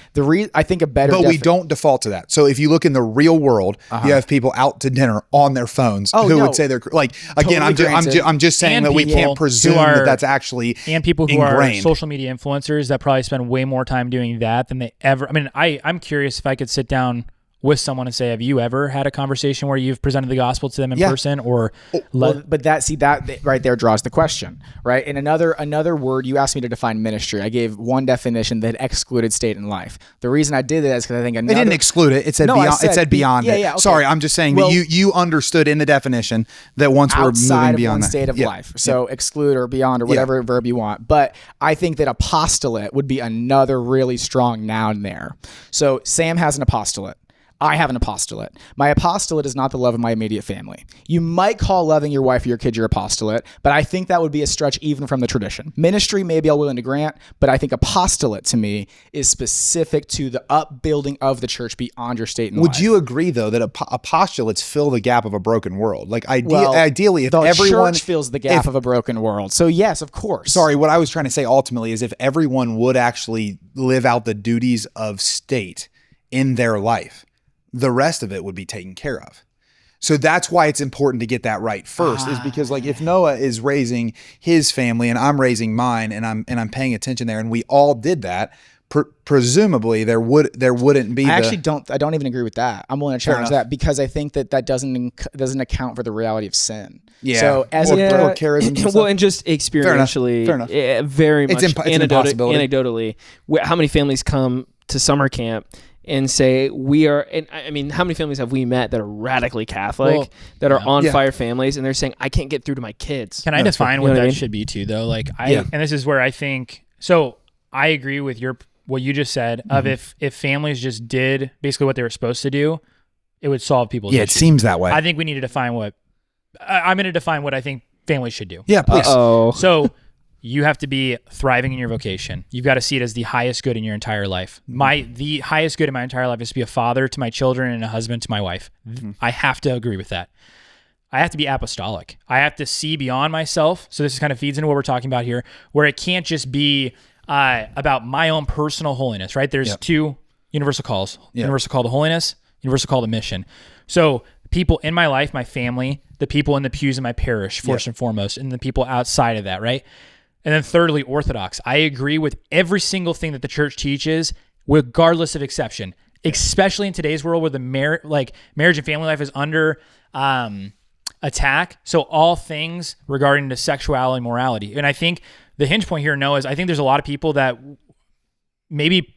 I think a better But we don't default to that. So if you look in the real world, you have people out to dinner on their phones would say they're like, again, Totally I'm just saying that we can't presume that that's actually and people who ingrained. are social media influencers that probably spend way more time doing that than they ever. I mean, I'm curious if I could sit down with someone and say, have you ever had a conversation where you've presented the gospel to them in person or but that right there draws the question, right? And another word, you asked me to define ministry. I gave one definition that excluded state and life. The reason I did that is because I think it didn't exclude it. It said beyond. It said beyond it. Yeah, okay. Sorry, I'm just saying that you understood in the definition that once we're moving beyond that state of life. So exclude or beyond or whatever verb you want. But I think that apostolate would be another really strong noun there. So Sam has an apostolate. I have an apostolate. My apostolate is not the love of my immediate family. You might call loving your wife or your kid your apostolate, but I think that would be a stretch even from the tradition. Ministry, maybe I'm willing to grant, but I think apostolate to me is specific to the upbuilding of the church beyond your state and life. Would you agree, though, that apostolates fill the gap of a broken world? Like ideally, if the everyone church fills the gap of a broken world. So yes, of course. Sorry, what I was trying to say ultimately is if everyone would actually live out the duties of state in their life, the rest of it would be taken care of. So that's why it's important to get that right first, is because like if Noah is raising his family and I'm raising mine and I'm paying attention there and we all did that, presumably there wouldn't be. I don't even agree with that. I'm willing to challenge that because I think that doesn't account for the reality of sin. Yeah. So as or charism. Well, and just experientially, Fair enough. Very much It's anecdotally, how many families come to summer camp and say we are, and I mean, how many families have we met that are radically Catholic, that are on fire families, and they're saying, I can't get through to my kids. Can I define what that should be too, though? Like and this is where I think, so I agree with what you just said of if families just did basically what they were supposed to do, it would solve people's issues. It seems that way. I think we need to define I'm going to define what I think families should do. Yeah, please. So you have to be thriving in your vocation. You've got to see it as the highest good in your entire life. The highest good in my entire life is to be a father to my children and a husband to my wife. I have to agree with that. I have to be apostolic. I have to see beyond myself. So this kind of feeds into what we're talking about here, where it can't just be about my own personal holiness, right? There's two universal calls, universal call to holiness, universal call to mission. So people in my life, my family, the people in the pews in my parish, first and foremost, and the people outside of that, right? And then thirdly, orthodox. I agree with every single thing that the church teaches, regardless of exception, especially in today's world where the marriage and family life is under attack. So all things regarding to sexuality and morality. And I think the hinge point here, Noah, is I think there's a lot of people that maybe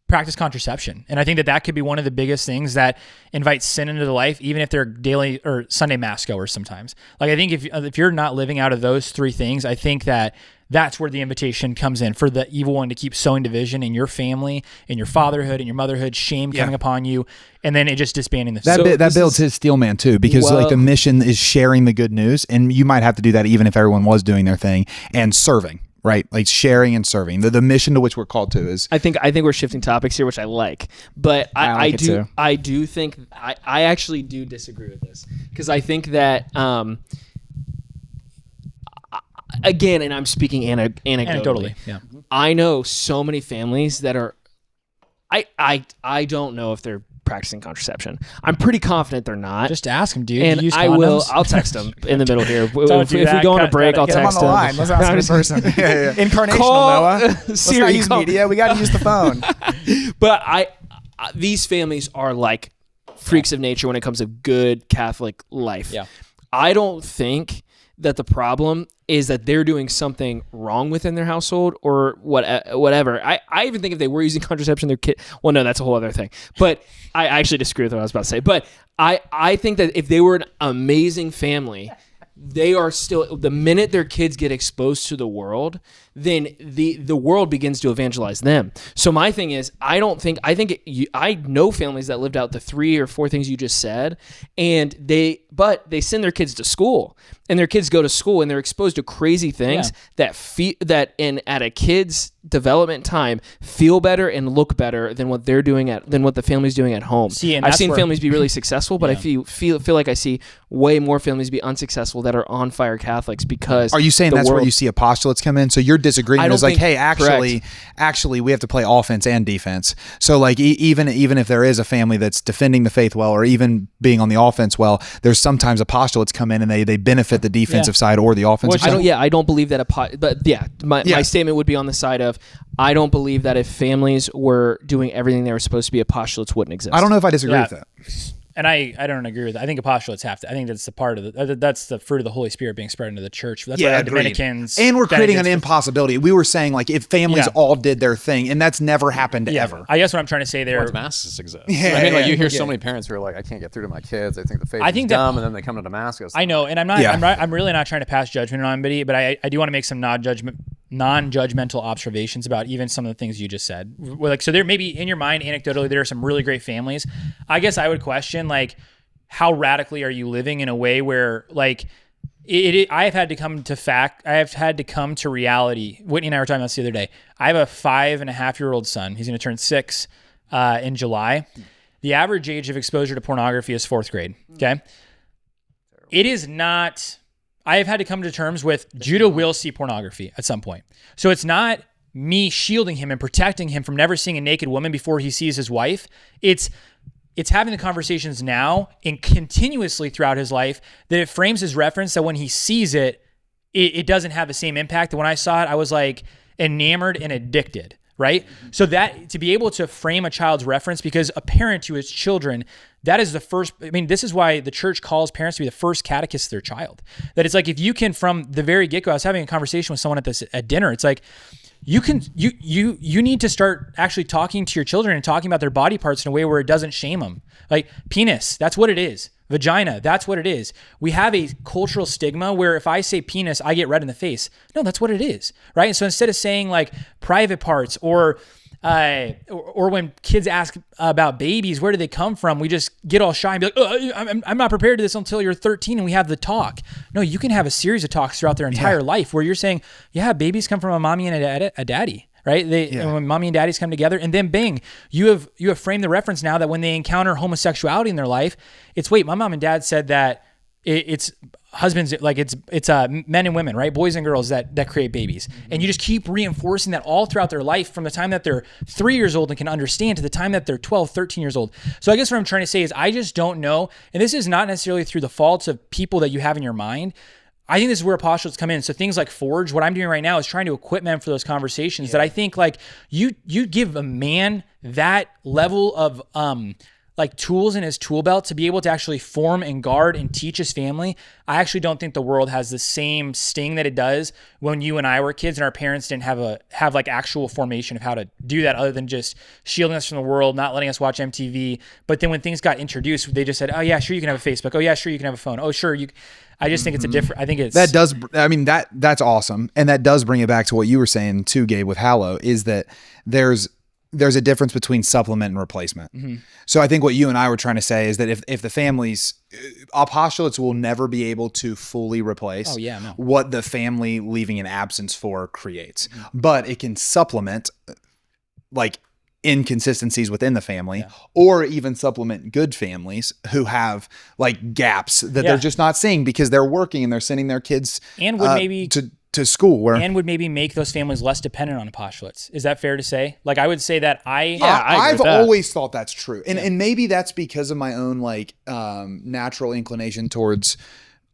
practice contraception. And I think that could be one of the biggest things that invites sin into the life, even if they're daily or Sunday mass goers sometimes. Like I think if you're not living out of those three things, I think that's where the invitation comes in for the evil one to keep sowing division in your family, in your fatherhood, in your motherhood, shame coming upon you, and then it just disbanding the that builds his steel man too, because the mission is sharing the good news, and you might have to do that even if everyone was doing their thing and serving. right? Like sharing and serving. The mission to which we're called to is. I think we're shifting topics here, which I like, but I do think I actually do disagree with this, because I think that again, and I'm speaking anecdotally. Yeah. I know so many families that are. I don't know if they're practicing contraception. I'm pretty confident they're not. Just ask them, dude. And I will. I'll text them in the middle here. If we go on a break, I'll Get them on text the them. line. Let's ask them in person. Incarnational, Call Noah. Let's not Siri, use call- media. We got to use the phone. But these families are like freaks of nature when it comes to good Catholic life. Yeah. I don't think that the problem is that they're doing something wrong within their household or whatever. I even think if they were using contraception, their kid. Well, no, that's a whole other thing. But I actually disagree with what I was about to say. But I think that if they were an amazing family, they are still, the minute their kids get exposed to the world, then the world begins to evangelize them. So my thing is, I know families that lived out the 3 or 4 things you just said, and they send their kids to school, and their kids go to school and they're exposed to crazy things that at a kid's development time feel better and look better than what they're doing than what the family's doing at home. I've seen families be really successful, but I feel like I see way more families be unsuccessful that are on fire Catholics because. Are you saying that's where you see apostolates come in? So you're disagreement is like, hey, actually, we have to play offense and defense. So like, even if there is a family that's defending the faith well, or even being on the offense well, there's sometimes apostolates come in and they benefit the defensive side or the offensive side. I don't believe that. My statement would be on the side of, I don't believe that if families were doing everything they were supposed to be, apostolates wouldn't exist. I don't know if I disagree with that. And I don't agree with that. I think apostolates have to. I think that's the part of that's the fruit of the Holy Spirit being spread into the church. That's why Dominicans. And we're creating an impossibility. We were saying like if families all did their thing, and that's never happened ever. I guess what I'm trying to say there. Damascus exists. You hear so many parents who are like, I can't get through to my kids. I think the faith is dumb, and then they come to Damascus. I know, and I'm not. I'm really not trying to pass judgment on anybody, but I do want to make some non-judgmental observations about even some of the things you just said. Like, so there maybe in your mind, anecdotally, there are some really great families. I guess I would question like, how radically are you living in a way where like I have had to come to reality. Whitney and I were talking about this the other day. I have a 5.5-year-old son. He's going to turn 6 in July. The average age of exposure to pornography is 4th grade. Okay. It is not, I have had to come to terms with Judah will see pornography at some point. So it's not me shielding him and protecting him from never seeing a naked woman before he sees his wife. It's having the conversations now and continuously throughout his life that it frames his reference that when he sees it, it doesn't have the same impact. When I saw it, I was like enamored and addicted, right? So that to be able to frame a child's reference, because a parent to his children, that is the first, this is why the church calls parents to be the first catechist of their child. That it's like, if you can, from the very get-go, I was having a conversation with someone at dinner. It's like, you need to start actually talking to your children and talking about their body parts in a way where it doesn't shame them. Like penis, that's what it is. Vagina, that's what it is. We have a cultural stigma where if I say penis, I get red in the face. No, that's what it is, right? And so instead of saying like private parts or when kids ask about babies, where do they come from? We just get all shy and be like, oh, I'm not prepared to this until you're 13 and we have the talk. No, you can have a series of talks throughout their entire life where you're saying, babies come from a mommy and a daddy, right? And when mommy and daddies come together, and then bang, you have framed the reference now that when they encounter homosexuality in their life, it's wait, my mom and dad said that it's husbands, like it's men and women, right? Boys and girls that create babies. And you just keep reinforcing that all throughout their life from the time that they're 3 years old and can understand to the time that they're 12, 13 years old. So I guess what I'm trying to say is I just don't know. And this is not necessarily through the faults of people that you have in your mind. I think this is where apostolates come in. So things like Forge, what I'm doing right now is trying to equip men for those conversations that I think like you give a man that level of, like tools in his tool belt to be able to actually form and guard and teach his family. I actually don't think the world has the same sting that it does when you and I were kids and our parents didn't have like actual formation of how to do that, other than just shielding us from the world, not letting us watch MTV. But then when things got introduced, they just said, oh yeah, sure, you can have a Facebook. Oh yeah, sure, you can have a phone. Oh sure, I just think it's a different, I think it's... That's awesome. And that does bring it back to what you were saying too, Gabe, with Hallow, is that there's there's a difference between supplement and replacement. So I think what you and I were trying to say is that if the families, apostolates will never be able to fully replace what the family leaving an absence for creates, but it can supplement like inconsistencies within the family, or even supplement good families who have like gaps that they're just not seeing because they're working and they're sending their kids and would maybe to school, and would maybe make those families less dependent on apostolates. Is that fair to say? Like, I would say that I've always thought that's true. And maybe that's because of my own like natural inclination towards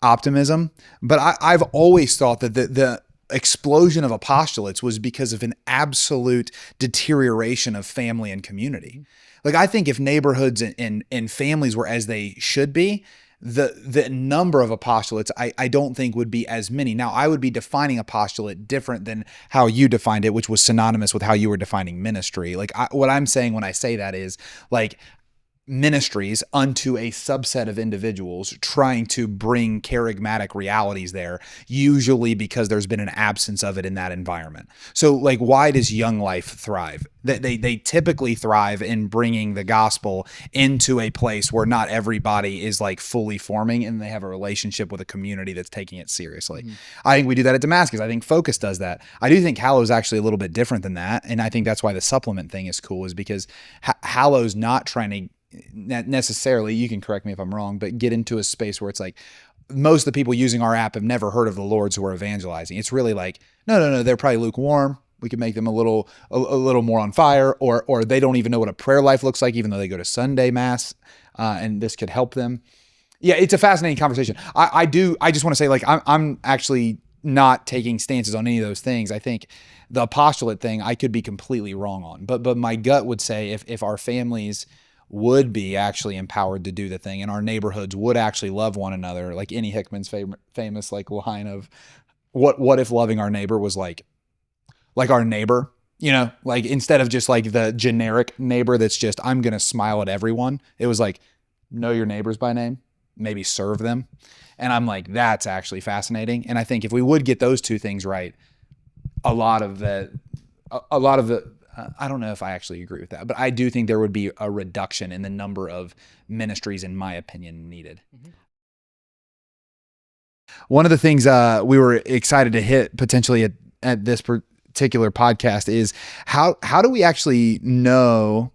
optimism. But I've always thought that the explosion of apostolates was because of an absolute deterioration of family and community. Like, I think if neighborhoods and families were as they should be, the number of apostolates I don't think would be as many. Now, I would be defining apostolate different than how you defined it, which was synonymous with how you were defining ministry. Like, what I'm saying when I say that is like ministries unto a subset of individuals trying to bring charismatic realities there, usually because there's been an absence of it in that environment. So like, why does Young Life thrive? They typically thrive in bringing the gospel into a place where not everybody is like fully forming and they have a relationship with a community that's taking it seriously. I think we do that at Damascus. I think Focus does that. I do think Hallow is actually a little bit different than that. And I think that's why the supplement thing is cool, is because Hallow's not trying to necessarily, you can correct me if I'm wrong, but get into a space where it's like most of the people using our app have never heard of the Lords who are evangelizing. It's really like, no, they're probably lukewarm. We could make them a little more on fire, or they don't even know what a prayer life looks like, even though they go to Sunday mass, and this could help them. Yeah, it's a fascinating conversation. I just want to say, like, I'm actually not taking stances on any of those things. I think the apostolate thing I could be completely wrong on, but my gut would say if our families would be actually empowered to do the thing, and our neighborhoods would actually love one another, like Annie Hickman's famous like line of what if loving our neighbor was like our neighbor, you know, like instead of just like the generic neighbor that's just I'm gonna smile at everyone, it was like know your neighbors by name, maybe serve them. And I'm like, that's actually fascinating. And I think if we would get those two things right, a lot of the I don't know if I actually agree with that, but I do think there would be a reduction in the number of ministries, in my opinion, needed. One of the things we were excited to hit potentially at this particular podcast is how do we actually know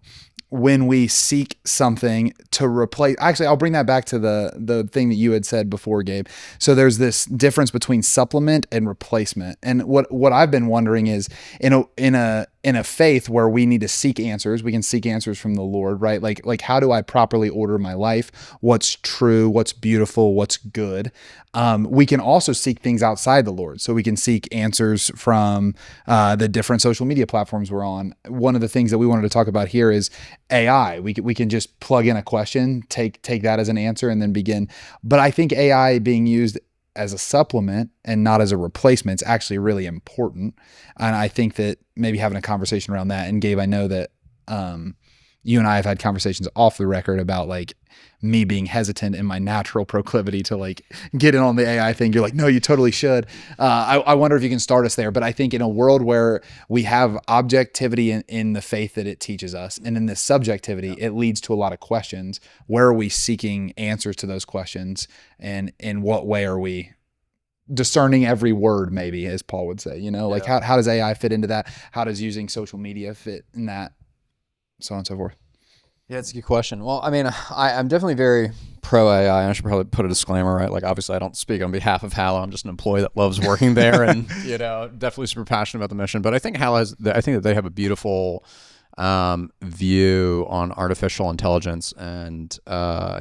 when we seek something to replace? Actually, I'll bring that back to the thing that you had said before, Gabe. So there's this difference between supplement and replacement. And what I've been wondering is in a faith where we need to seek answers, we can seek answers from the Lord, right? Like how do I properly order my life? What's true? What's beautiful? What's good? We can also seek things outside the Lord. So we can seek answers from the different social media platforms we're on. One of the things that we wanted to talk about here is AI. We can just plug in a question, take that as an answer, and then begin. But I think AI being used as a supplement and not as a replacement is actually really important. And I think that maybe having a conversation around that, and Gabe, I know that you and I have had conversations off the record about like me being hesitant in my natural proclivity to like get in on the AI thing. You're like, no, you totally should. I wonder if you can start us there. But I think in a world where we have objectivity in the faith that it teaches us, and in this subjectivity, it leads to a lot of questions. Where are we seeking answers to those questions? And in what way are we discerning every word, maybe, as Paul would say, you know, like how does AI fit into that? How does using social media fit in that? So on and so forth. Yeah, it's a good question. Well, I mean, I'm definitely very pro AI. I should probably put a disclaimer, right? Like, obviously, I don't speak on behalf of Hallow. I'm just an employee that loves working there, and you know, definitely super passionate about the mission. But I think Hallow I think that they have a beautiful view on artificial intelligence, and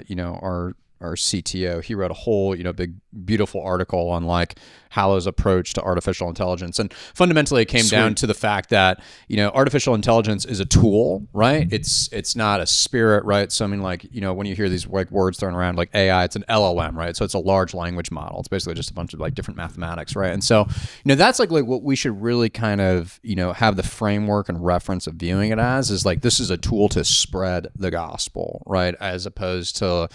you know, our CTO, he wrote a whole, you know, big, beautiful article on like Hallow's approach to artificial intelligence. And fundamentally it came down to the fact that, you know, artificial intelligence is a tool, right? It's not a spirit, right? So I mean, like, you know, when you hear these like words thrown around like AI, it's an LLM, right? So it's a large language model. It's basically just a bunch of like different mathematics, right? And so, you know, that's like what we should really kind of, you know, have the framework and reference of viewing it as is like, this is a tool to spread the gospel, right? As opposed to,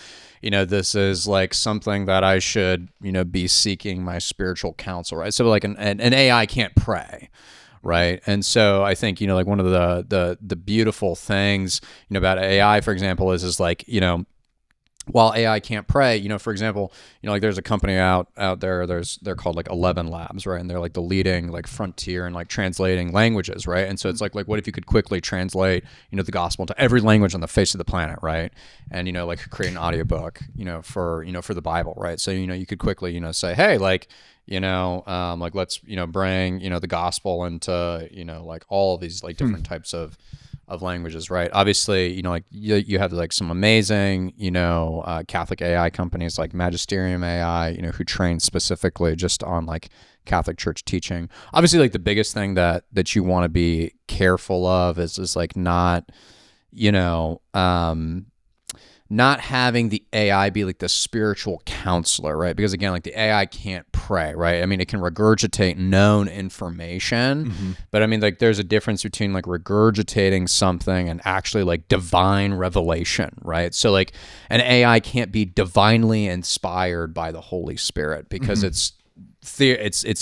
you know, this is like something that I should, you know, be seeking my spiritual counsel, right? So like an AI can't pray, right? And so I think, you know, like one of the beautiful things, you know, about AI, for example, is like, you know, while AI can't pray, you know, for example, you know, like there's a company out there, they're called like 11 Labs, right? And they're like the leading like frontier in like translating languages, right? And so it's like what if you could quickly translate, you know, the gospel into every language on the face of the planet, right? And, you know, like create an audiobook, you know, for the Bible, right? So, you know, you could quickly, you know, say, hey, like, you know, like let's, you know, bring, you know, the gospel into, you know, like all of these like different types of languages, right? Obviously, you know, like you have like some amazing, you know, Catholic AI companies like Magisterium AI, you know, who train specifically just on like Catholic Church teaching. Obviously, like the biggest thing that you want to be careful of is like not, you know, not having the AI be like the spiritual counselor, right? Because again, like the AI can't pray, right? I mean, it can regurgitate known information, but I mean, like there's a difference between like regurgitating something and actually like divine revelation, right? So like an AI can't be divinely inspired by the Holy Spirit because it's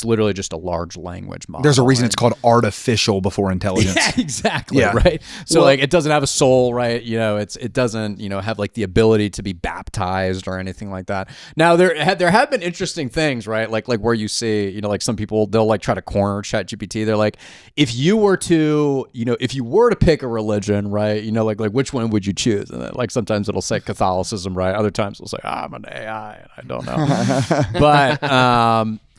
literally just a large language model. There's a reason it's called artificial before intelligence. Yeah, exactly. Yeah. Right. So like it doesn't have a soul, right? You know, it doesn't, you know, have like the ability to be baptized or anything like that. Now there have been interesting things, right? Like where you see, you know, like some people, they'll like try to corner ChatGPT. They're like, if you were to pick a religion, right? You know, like which one would you choose? And then, like sometimes it'll say Catholicism, right? Other times it'll say, I'm an AI and I don't know.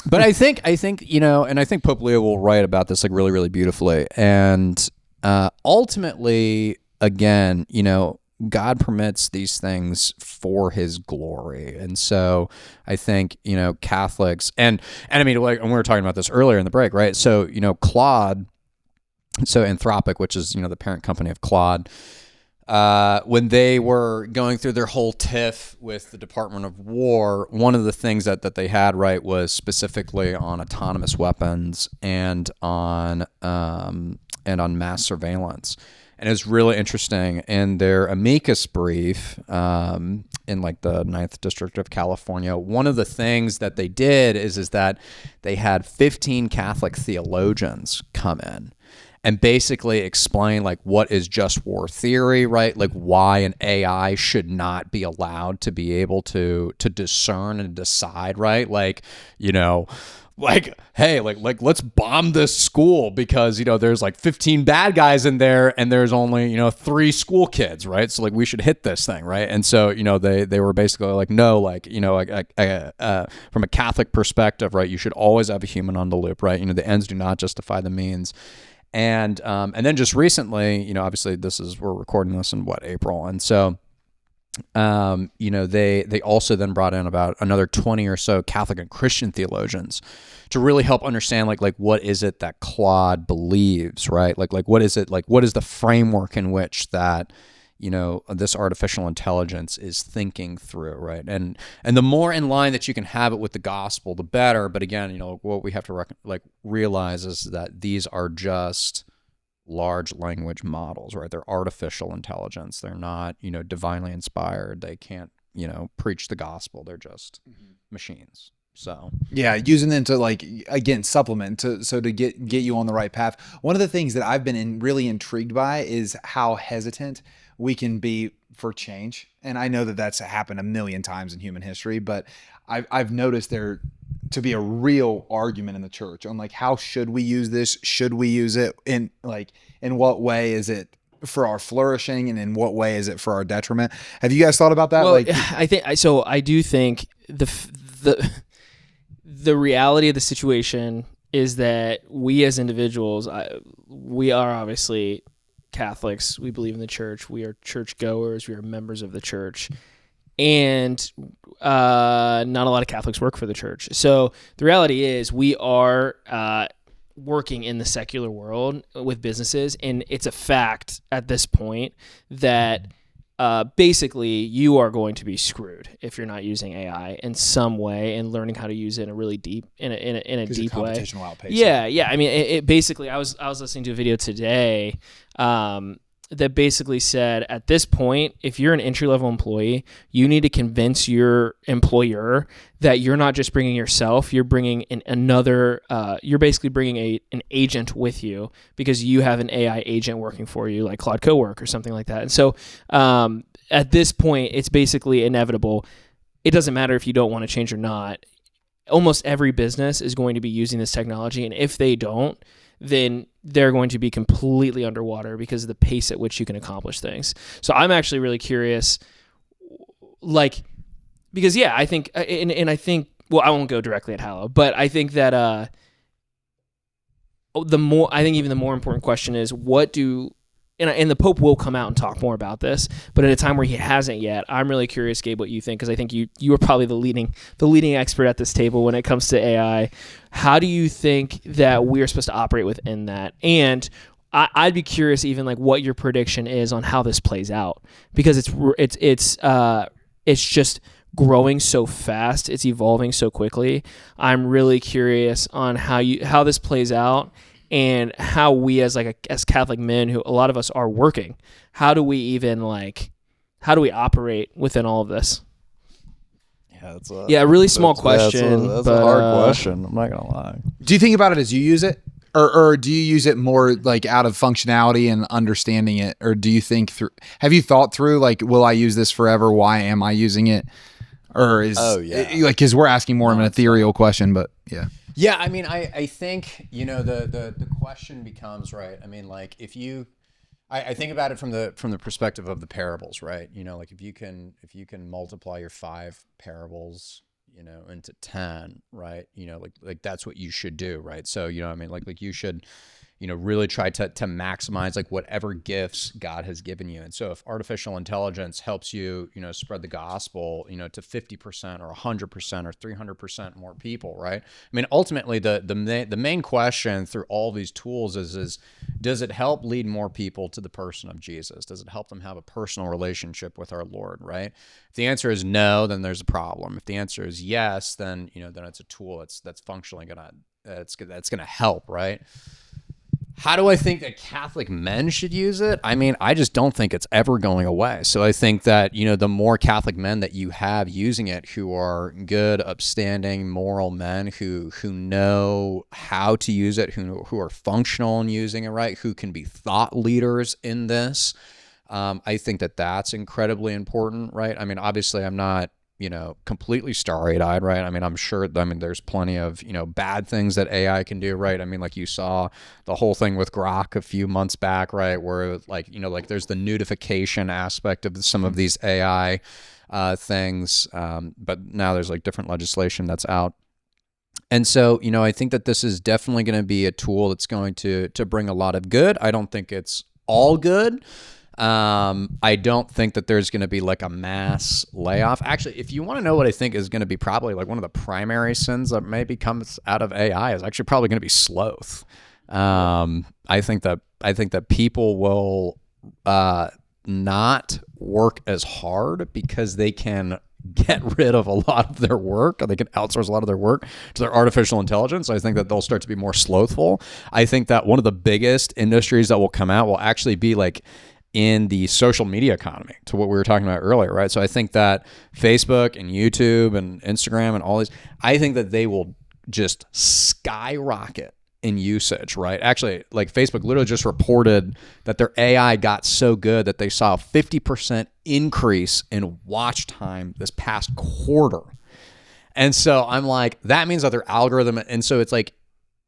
But I think, you know, and I think Pope Leo will write about this like really, really beautifully. And ultimately, again, you know, God permits these things for his glory. And so I think, you know, Catholics, and I mean, like, and we were talking about this earlier in the break, right? So, you know, Claude, so Anthropic, which is, you know, the parent company of Claude, when they were going through their whole tiff with the Department of War, one of the things that they had, right, was specifically on autonomous weapons and on mass surveillance. And it was really interesting in their amicus brief in like the 9th District of California. One of the things that they did is that they had 15 Catholic theologians come in and basically explain like what is just war theory, right? Like why an AI should not be allowed to be able to discern and decide, right? Like, you know, like, hey, like let's bomb this school because, you know, there's like 15 bad guys in there and there's only, you know, 3 school kids, right? So like we should hit this thing, right? And so, you know, they were basically like, no, like, you know, like from a Catholic perspective, right, you should always have a human on the loop, right? You know, the ends do not justify the means. And then just recently, you know, obviously we're recording this in April. And so, you know, they also then brought in about another 20 or so Catholic and Christian theologians to really help understand like what is it that Claude believes, right? Like what is it, like what is the framework in which that, you know, this artificial intelligence is thinking through, right? And the more in line that you can have it with the gospel, the better. But again, you know, what we have to realize is that these are just large language models, right? They're artificial intelligence. They're not, you know, divinely inspired. They can't, you know, preach the gospel. They're just machines. So yeah, using them to like, again, supplement to get you on the right path. One of the things that I've been really intrigued by is how hesitant we can be for change. And I know that that's happened a million times in human history, but I've noticed there to be a real argument in the church on like, how should we use this? Should we use it? In what way is it for our flourishing and in what way is it for our detriment? Have you guys thought about that? Well, like, I do think the reality of the situation is that we as individuals, we are obviously Catholics. We believe in the church. We are churchgoers. We are members of the church. And not a lot of Catholics work for the church. So the reality is we are working in the secular world with businesses. And it's a fact at this point that basically you are going to be screwed if you're not using AI in some way and learning how to use it in a really deep in a deep way. Outpacing. Yeah. I mean, it basically I was listening to a video today that basically said, at this point, if you're an entry-level employee, you need to convince your employer that you're not just bringing yourself, you're bringing you're basically bringing an agent with you, because you have an AI agent working for you, like Claude Cowork or something like that. And so at this point, it's basically inevitable. It doesn't matter if you don't want to change or not. Almost every business is going to be using this technology, and if they don't, then they're going to be completely underwater because of the pace at which you can accomplish things. So I'm actually really curious, because I think, and I think, well, I won't go directly at Hallow, but I think that even the more important question is, and the Pope will come out and talk more about this, but at a time where he hasn't yet, I'm really curious, Gabe, what you think, because I think you are probably the leading expert at this table when it comes to AI. How do you think that we are supposed to operate within that? And I'd be curious, even like what your prediction is on how this plays out, because it's just growing so fast, it's evolving so quickly. I'm really curious on how this plays out. And how we as Catholic men, who a lot of us are working, how do we operate within all of this? Yeah, that's a really small question. That's a hard question. I'm not gonna lie. Do you think about it as you use it, or do you use it more like out of functionality and understanding it, or do you think through? Have you thought through will I use this forever? Why am I using it? Or because we're asking more of an ethereal question, but yeah. Yeah, I mean, I think, the question becomes, right, I mean, like, I think about it from the perspective of the parables, right? Like if you can multiply your 5 parables, into 10, right? Like that's what you should do, right? So, I mean, like you should, really try to maximize like whatever gifts God has given you. And so if artificial intelligence helps you, spread the gospel, to 50% or 100% or 300% more people, right? I mean, ultimately the main question through all these tools is does it help lead more people to the person of Jesus? Does it help them have a personal relationship with our Lord, right? If the answer is no, then there's a problem. If the answer is yes, then, then it's a tool that's functionally that's going to help, right? How do I think that Catholic men should use it? I mean, I just don't think it's ever going away. So I think that, the more Catholic men that you have using it, who are good, upstanding, moral men who know how to use it, who are functional in using it, right? Who can be thought leaders in this. I think that that's incredibly important, right? I mean, obviously I'm not, completely starry-eyed, right? I mean, I'm sure, there's plenty of, bad things that AI can do, right? I mean, like you saw the whole thing with Grok a few months back, right? Where like, there's the nudification aspect of some of these AI things. But now there's like different legislation that's out. And so, I think that this is definitely going to be a tool that's going to bring a lot of good. I don't think it's all good. I don't think that there's going to be like a mass layoff. Actually, if you want to know what I think is going to be probably like one of the primary sins that maybe comes out of AI is actually probably going to be sloth. I think that people will not work as hard because they can get rid of a lot of their work, or they can outsource a lot of their work to their artificial intelligence. I think that they'll start to be more slothful. I think that one of the biggest industries that will come out will actually be like in the social media economy, to what we were talking about earlier, right? So I think that Facebook and YouTube and Instagram and all these, I think that they will just skyrocket in usage, right? Actually, like Facebook literally just reported that their AI got so good that they saw a 50% increase in watch time this past quarter. And so I'm like, that means that their algorithm, and so it's like,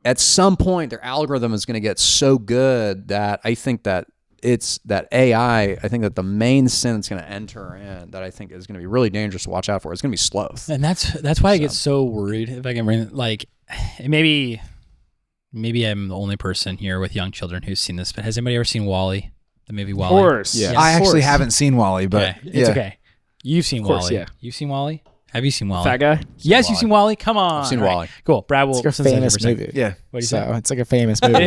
at some point, their algorithm is going to get so good that I think that it's that AI, I think that the main sin it's going to enter in that I think is going to be really dangerous to watch out for, it's going to be sloth. And that's why I get so worried, if I can bring it, like, maybe I'm the only person here with young children who's seen this, but has anybody ever seen WALL-E? The movie WALL-E? Of course. Yeah. I actually haven't seen WALL-E, but okay. It's okay. You've seen WALL-E. Yeah. You've seen WALL-E? Have you seen WALL-E? Fat guy? Yes, you've seen WALL-E? Come on. I've seen WALL-E. Cool. Brad will. It's like a famous movie. Yeah. What do you say? It's like a famous movie.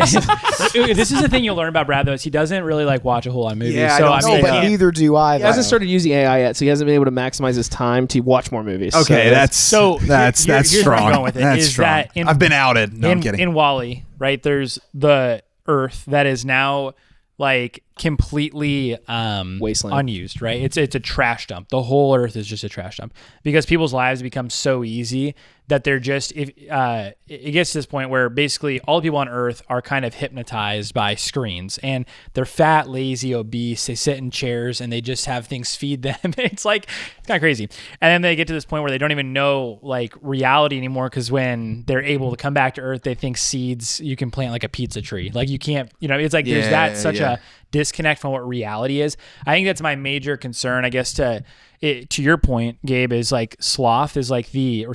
This is the thing you'll learn about Brad, though, is he doesn't really like watch a whole lot of movies. Yeah, so I No, but neither do I. He hasn't started using AI yet, so he hasn't been able to maximize his time to watch more movies. Okay, that's here's strong. where I'm going with it, That's is strong. that I've been outed. No, I'm kidding. In WALL-E, right, there's the Earth that is now like completely Wasteland. unused, right? It's a trash dump. The whole earth is just a trash dump because people's lives become so easy that they're just, if it gets to this point where basically all the people on earth are kind of hypnotized by screens, and they're fat, lazy, obese. They sit in chairs and they just have things feed them. It's kind of crazy. And then they get to this point where they don't even know like reality anymore, because when they're able to come back to earth, they think seeds you can plant like a pizza tree. Like you can't, it's like there's such a disconnect from what reality is. I think that's my major concern, I guess, to your point, Gabe, is like sloth is the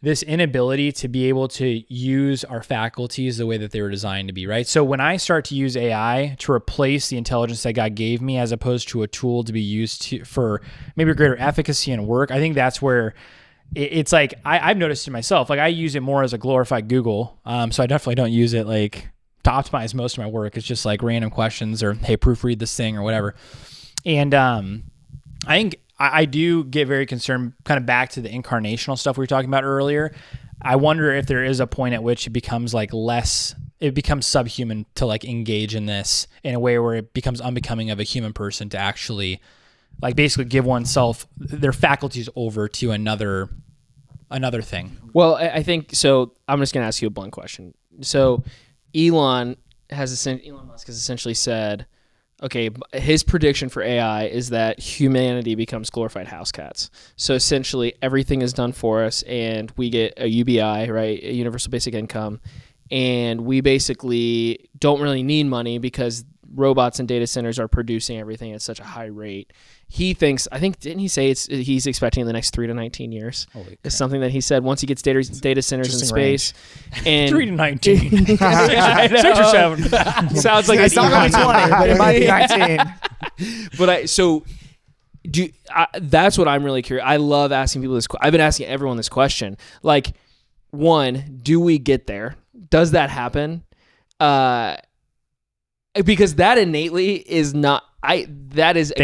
this inability to be able to use our faculties the way that they were designed to be, right? So when I start to use AI to replace the intelligence that God gave me as opposed to a tool to be used for maybe greater efficacy and work, I think that's where it's like I've noticed it myself. Like I use it more as a glorified Google, so I definitely don't use it like to optimize most of my work. It's just like random questions or, hey, proofread this thing or whatever. And I think I do get very concerned, kind of back to the incarnational stuff we were talking about earlier. I wonder if there is a point at which it becomes it becomes subhuman to like engage in this in a way where it becomes unbecoming of a human person to actually like basically give oneself their faculties over to another thing. Well, I think so. I'm just going to ask you a blunt question. So Elon Musk has essentially said, okay, his prediction for AI is that humanity becomes glorified house cats. So essentially everything is done for us and we get a UBI, right? A universal basic income. And we basically don't really need money because robots and data centers are producing everything at such a high rate. He thinks, didn't he say he's expecting in the next 3 to 19 years? It's something that he said once he gets data centers in space. And 3 to 19. 6 or 7. Sounds like it's not going to be 20, but it might be 19. But that's what I'm really curious. I love asking people this. I've been asking everyone this question. Like, one, do we get there? Does that happen? Because that innately is not. They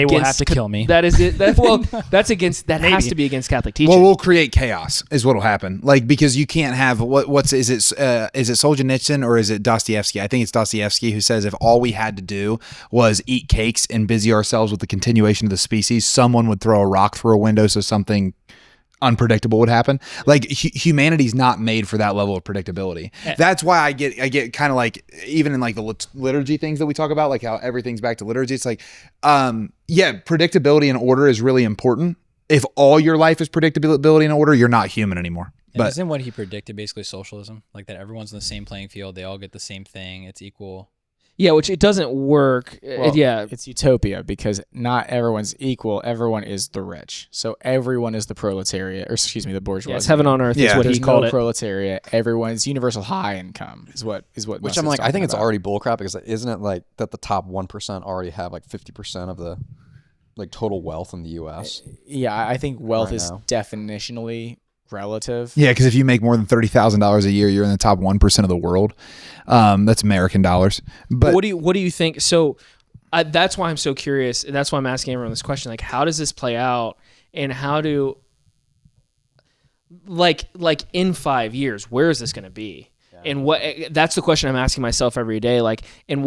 will have to kill me. That is it. That's against. That has to be against Catholic teaching. Well, we'll create chaos, is what'll happen. Like, because you can't have is it Solzhenitsyn or is it Dostoevsky? I think it's Dostoevsky who says if all we had to do was eat cakes and busy ourselves with the continuation of the species, someone would throw a rock through a window so something unpredictable would happen. Like humanity's not made for that level of predictability. That's why I get kind of like, even in like the liturgy things that we talk about, like how everything's back to liturgy. It's like, predictability and order is really important. If all your life is predictability and order, you're not human anymore. But isn't what he predicted basically socialism? Like that everyone's on the same playing field. They all get the same thing. It's equal. Yeah, which it doesn't work. Well, it's utopia because not everyone's equal. Everyone is the rich. So everyone is the proletariat, or excuse me, the bourgeois. Yes, heaven on earth is what he called it. Proletariat. Everyone's universal high income is what. Which I'm like, I think it's already bullcrap because isn't it like that the top 1% already have like 50% of the like total wealth in the U.S. Yeah, I think wealth is definitionally relative. Yeah, because if you make more than $30,000 a year, you're in the top 1% of the world. That's American dollars. But what do you think? So that's why I'm so curious. And that's why I'm asking everyone this question. Like, how does this play out? And how do like in 5 years, where is this going to be? And that's the question I'm asking myself every day. Like, and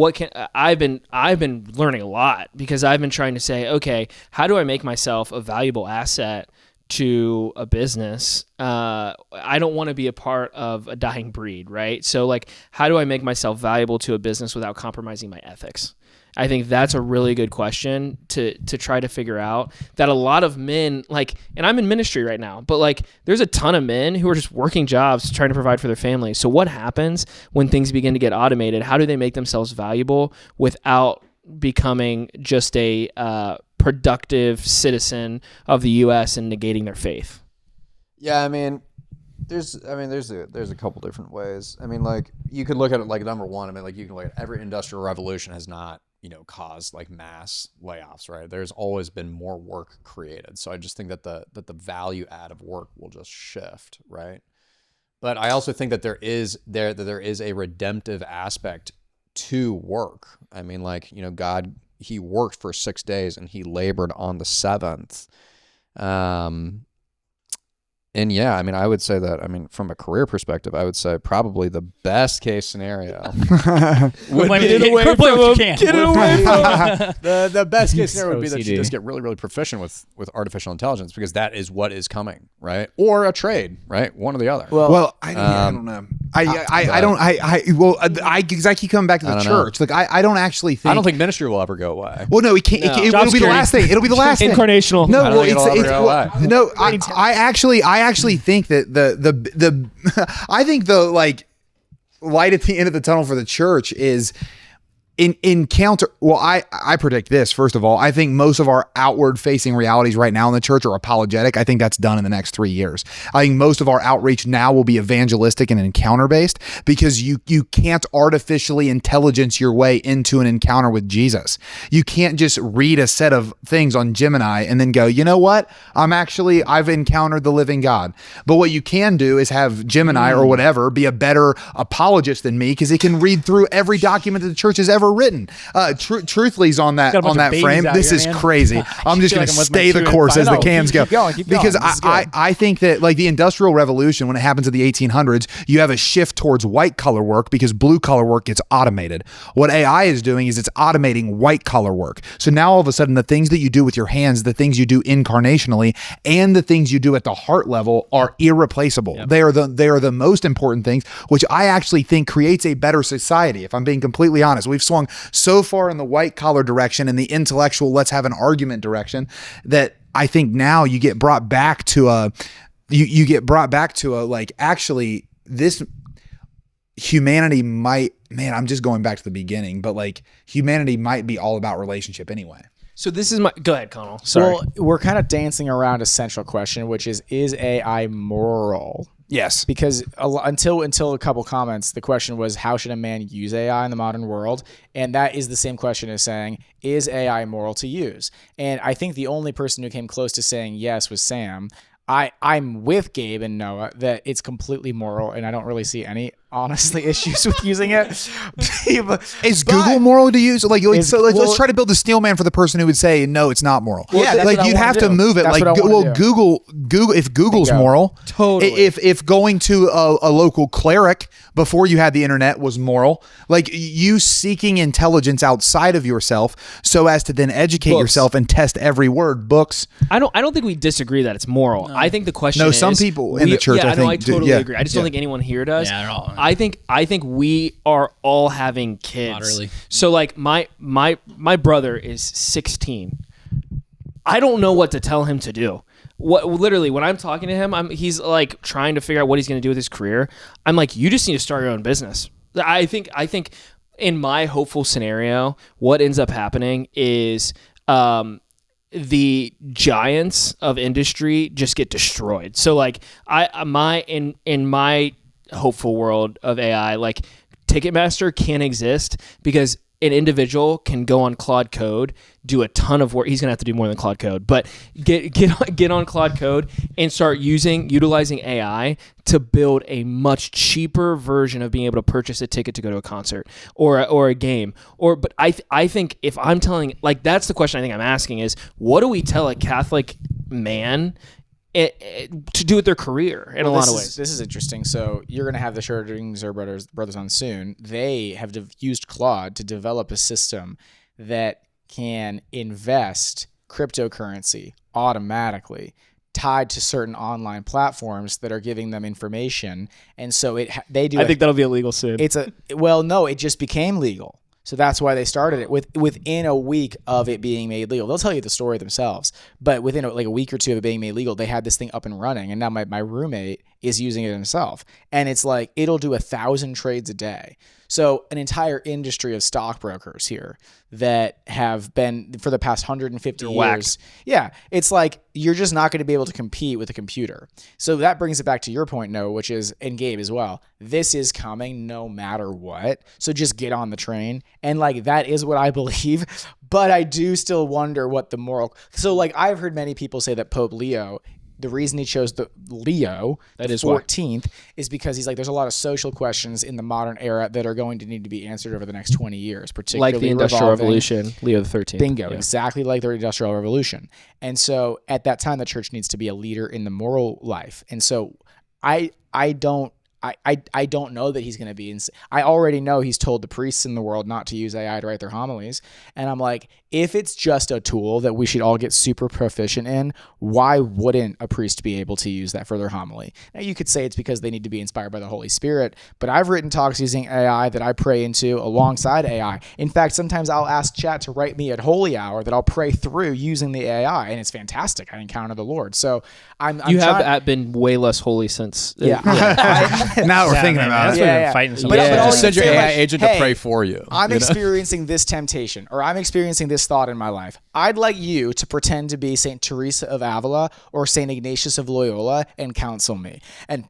I've been learning a lot because I've been trying to say, okay, how do I make myself a valuable asset to a business? I don't want to be a part of a dying breed, right? So like, how do I make myself valuable to a business without compromising my ethics? I think that's a really good question to try to figure out, that a lot of men, like, and I'm in ministry right now, but like there's a ton of men who are just working jobs trying to provide for their families. So what happens when things begin to get automated? How do they make themselves valuable without becoming just a productive citizen of the U.S. and negating their faith? Yeah, I mean, there's a couple different ways. I mean, like you could look at it like number one. I mean, like you can look at every industrial revolution has not caused like mass layoffs, right? There's always been more work created. So I just think that the value add of work will just shift, right? But I also think that there is a redemptive aspect to work. I mean, like, God, he worked for 6 days and he labored on the seventh. And yeah, I mean, I would say that, I mean, from a career perspective, I would say probably the best case scenario. Get it away from him. Get it away from The best case scenario would be that OCD. you just get really, really proficient with artificial intelligence, because that is what is coming, right? Or a trade, right? One or the other. Well, I don't know. Because I keep coming back to the church. Like, I don't actually think. I don't think ministry will ever go away. Well, no, it can't. No. It'll be the last thing. It'll be the last thing. Incarnational. No, I don't well, think it'll ever go away. no. I actually think that the I think the like light at the end of the tunnel for the church is encounter. Well, I predict this. First of all, I think most of our outward facing realities right now in the church are apologetic. I think that's done in the next 3 years. I think most of our outreach now will be evangelistic and encounter based, because you can't artificially intelligence your way into an encounter with Jesus. You can't just read a set of things on Gemini and then go, you know what? I've encountered the living God. But what you can do is have Gemini or whatever be a better apologist than me, because it can read through every document that the church has ever written. Truthfully's on that Got a bunch of babies frame. out This here, is man. crazy. I'm just feel going like to I'm with my stay the 2 and course 5. as the No, cams go. keep going. Because This is good. I think that like the Industrial Revolution, when it happens in the 1800s, you have a shift towards white collar work because blue collar work gets automated. What AI is doing is it's automating white collar work. So now all of a sudden, the things that you do with your hands, the things you do incarnationally, and the things you do at the heart level are irreplaceable. Yep. They are the most important things, which I actually think creates a better society. If I'm being completely honest, we've swung so far in the white collar direction and the intellectual, let's have an argument direction, that I think now you get brought back to a like, actually this humanity might, man, I'm just going back to the beginning, but like humanity might be all about relationship anyway. So this is my. Go ahead, Conall. Sorry. Well, we're kind of dancing around a central question, which is AI moral? Yes. Because until a couple comments, the question was, how should a man use AI in the modern world? And that is the same question as saying, is AI moral to use? And I think the only person who came close to saying yes was Sam. I'm with Gabe and Noah that it's completely moral, and I don't really see any, honestly, issues with using it. Is Google moral to use? Let's try to build a steel man for the person who would say no, it's not moral. Well, yeah, like you'd have to move it. That's like, what Google. If Google's moral, Totally. If going to a local cleric before you had the internet was moral, like you seeking intelligence outside of yourself so as to then educate yourself and test every word. Books. I don't think we disagree that it's moral. I think the question is, some people in the church, I think, totally agree. I just don't think anyone here does. Yeah, at all. I think we are all having kids. Not really. So like my brother is 16. I don't know what to tell him to do. Literally when I'm talking to him, he's like trying to figure out what he's going to do with his career. I'm like, you just need to start your own business. I think in my hopeful scenario, what ends up happening is the giants of industry just get destroyed. So like in my hopeful world of AI, like Ticketmaster can't exist because an individual can go on Claude Code, do a ton of work. He's gonna have to do more than Claude Code, but get on Claude Code and start utilizing AI to build a much cheaper version of being able to purchase a ticket to go to a concert or a game. But I think if I'm telling, like, that's the question I think I'm asking is, what do we tell a Catholic man to do with their career in a lot of ways? This is interesting. So you're going to have the Schrödinger brothers on soon. They have used Claude to develop a system that can invest cryptocurrency automatically tied to certain online platforms that are giving them information. And so they do. I think that'll be illegal soon. No, it just became legal. So that's why they started it within a week of it being made legal. They'll tell you the story themselves, but within a week or two of it being made legal, they had this thing up and running. And now my roommate is using it himself. And it's like, it'll do 1,000 trades a day. So an entire industry of stockbrokers here that have been for the past 150 years. Whacked. Yeah. It's like, you're just not going to be able to compete with a computer. So that brings it back to your point, Noah, which is, and Gabe as well, this is coming no matter what. So just get on the train. And like, that is what I believe. But I do still wonder what the moral. So like, I've heard many people say that Pope Leo the reason he chose the Leo, the 14th, is because he's like, there's a lot of social questions in the modern era that are going to need to be answered over the next 20 years, particularly like the Industrial Revolution, Leo the 13th. Bingo, exactly like the Industrial Revolution. And so at that time, the church needs to be a leader in the moral life. And so I don't know that he's going to be I already know he's told the priests in the world not to use AI to write their homilies. And I'm like, if it's just a tool that we should all get super proficient in, why wouldn't a priest be able to use that for their homily? Now, you could say it's because they need to be inspired by the Holy Spirit, but I've written talks using AI that I pray into alongside AI. In fact, sometimes I'll ask chat to write me at Holy Hour that I'll pray through using the AI, and it's fantastic. I encounter the Lord. So you have been way less holy since. Now we're thinking about That's it. what we're fighting so But much. all Just send you your say, AI like, agent hey, to pray for you. I'm experiencing this temptation, or I'm experiencing this thought in my life. I'd like you to pretend to be St. Teresa of Avila or St. Ignatius of Loyola and counsel me. And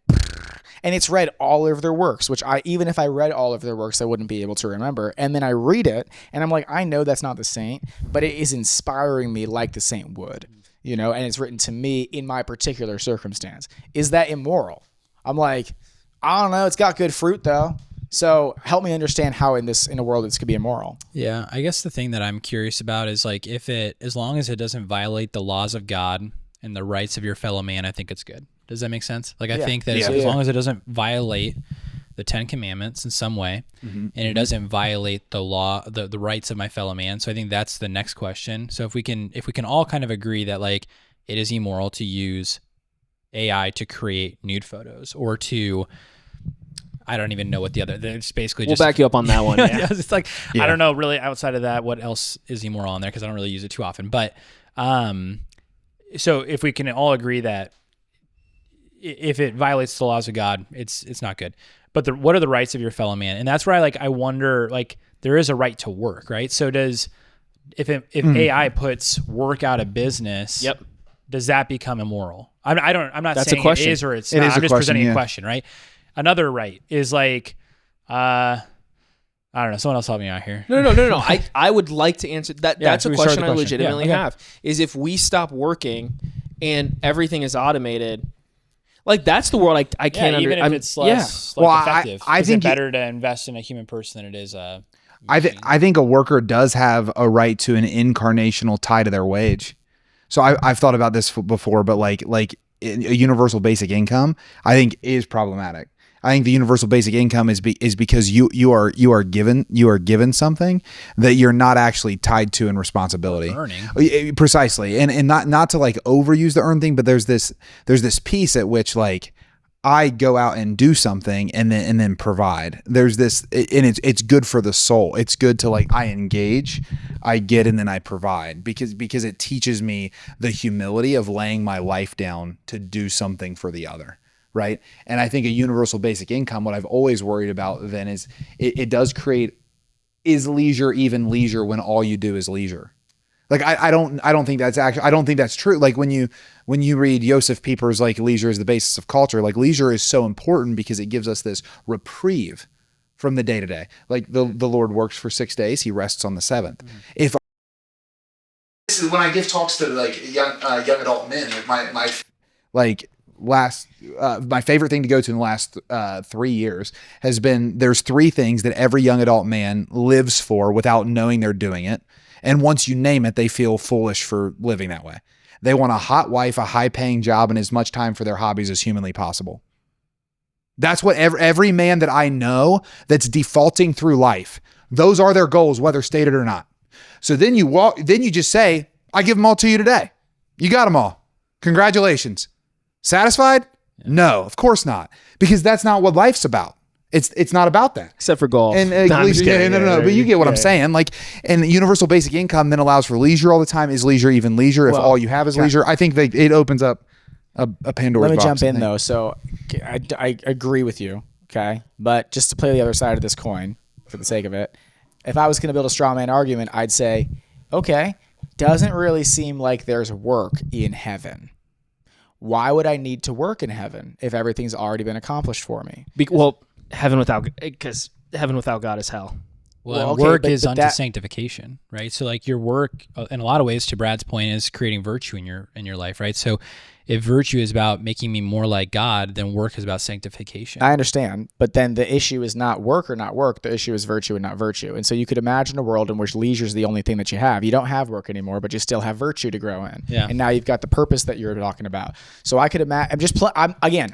it's read all of their works, which even if I read all of their works, I wouldn't be able to remember. And then I read it, and I'm like, I know that's not the saint, but it is inspiring me like the saint would, and it's written to me in my particular circumstance. Is that immoral? I'm like, I don't know. It's got good fruit though. So help me understand how in a world this could be immoral. Yeah, I guess the thing that I'm curious about is like as long as it doesn't violate the laws of God and the rights of your fellow man, I think it's good. Does that make sense? Like I think that as long as it doesn't violate the 10 Commandments in some way, and it doesn't violate the law, the rights of my fellow man. So I think that's the next question. So if we can all kind of agree that like it is immoral to use AI to create nude photos or to, I don't even know what the other. It's basically We'll back you up on that one. Yeah. It's like I don't know really outside of that what else is immoral on there because I don't really use it too often. But so if we can all agree that if it violates the laws of God, it's not good. But what are the rights of your fellow man? And that's where I wonder like there is a right to work, right? So if AI puts work out of business, does that become immoral? I'm not That's saying a question. it is or it's It not. is I'm a just presenting question, a question, right? Another right is like, I don't know. Someone else help me out here. No. I would like to answer that. That's should a we start question the I question? legitimately Yeah, okay. have. Is if we stop working and everything is automated, like that's the world I can't even if understand. it's less effective. I is think it better to invest in a human person than it is a I think a worker does have a right to an incarnational tie to their wage. So I've thought about this before, but like a universal basic income, I think is problematic. I think the universal basic income is because you are given something that you're not actually tied to in responsibility. Earning. Precisely. And not to like overuse the earn thing, but there's this piece at which like I go out and do something and then provide. There's this, and it's good for the soul. It's good to like, I engage, I get, and then I provide because it teaches me the humility of laying my life down to do something for the other. Right. And I think a universal basic income, what I've always worried about then is it does create, is leisure even leisure when all you do is leisure? Like I don't think that's actually, I don't think that's true. Like when you read Joseph Pieper's like leisure is the basis of culture, like leisure is so important because it gives us this reprieve from the day to day. Like the Lord works for 6 days, he rests on the seventh. Mm-hmm. If this is when I give talks to like young adult men, like my favorite thing to go to in the last 3 years has been, there's 3 things that every young adult man lives for without knowing they're doing it. And once you name it, they feel foolish for living that way. They want a hot wife, a high-paying job, and as much time for their hobbies as humanly possible. That's what every man that I know that's defaulting through life, those are their goals, whether stated or not. So then you just say, I give them all to you today. You got them all. Congratulations. Satisfied? Yeah. No, of course not. Because that's not what life's about. It's not about that. Except for golf. And at least, no. But you get what I'm saying. Like, and universal basic income then allows for leisure all the time. Is leisure even leisure if all you have is leisure? I think it opens up a Pandora's box. Let me jump in though. So I agree with you. Okay. But just to play the other side of this coin for the sake of it, if I was going to build a straw man argument, I'd say, okay, doesn't really seem like there's work in heaven. Why would I need to work in heaven if everything's already been accomplished for me? Heaven without God is hell. Well, work is unto sanctification, right? So like your work in a lot of ways, to Brad's point, is creating virtue in your life, right? So if virtue is about making me more like God, then work is about sanctification. I understand, but then the issue is not work or not work. The issue is virtue and not virtue. And so you could imagine a world in which leisure is the only thing that you have. You don't have work anymore, but you still have virtue to grow in. Yeah. And now you've got the purpose that you're talking about. So I could imagine. I'm yeah,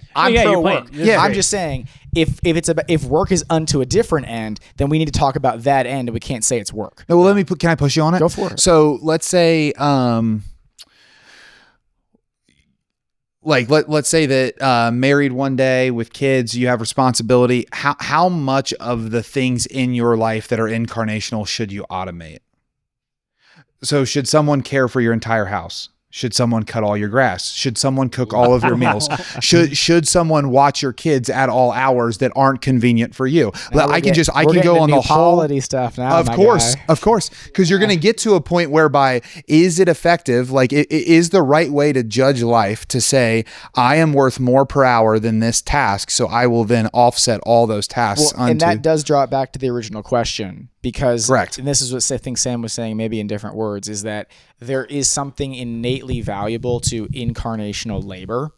pro you're work. playing. Yeah. I'm just saying if work is unto a different end, then we need to talk about that end, and we can't say it's work. No, well, can I push you on it? Go for it. So let's say, let's say that married one day with kids, you have responsibility. How much of the things in your life that are incarnational should you automate? So should someone care for your entire house? Should someone cut all your grass? Should someone cook all of your meals? Should someone watch your kids at all hours that aren't convenient for you? I can go on the whole polity stuff now. Of course, because you're going to get to a point whereby is it effective? Like, is the right way to judge life to say I am worth more per hour than this task, so I will then offset all those tasks. And that does draw it back to the original question. Because, correct. And this is what I think Sam was saying, maybe in different words, is that there is something innately valuable to incarnational labor.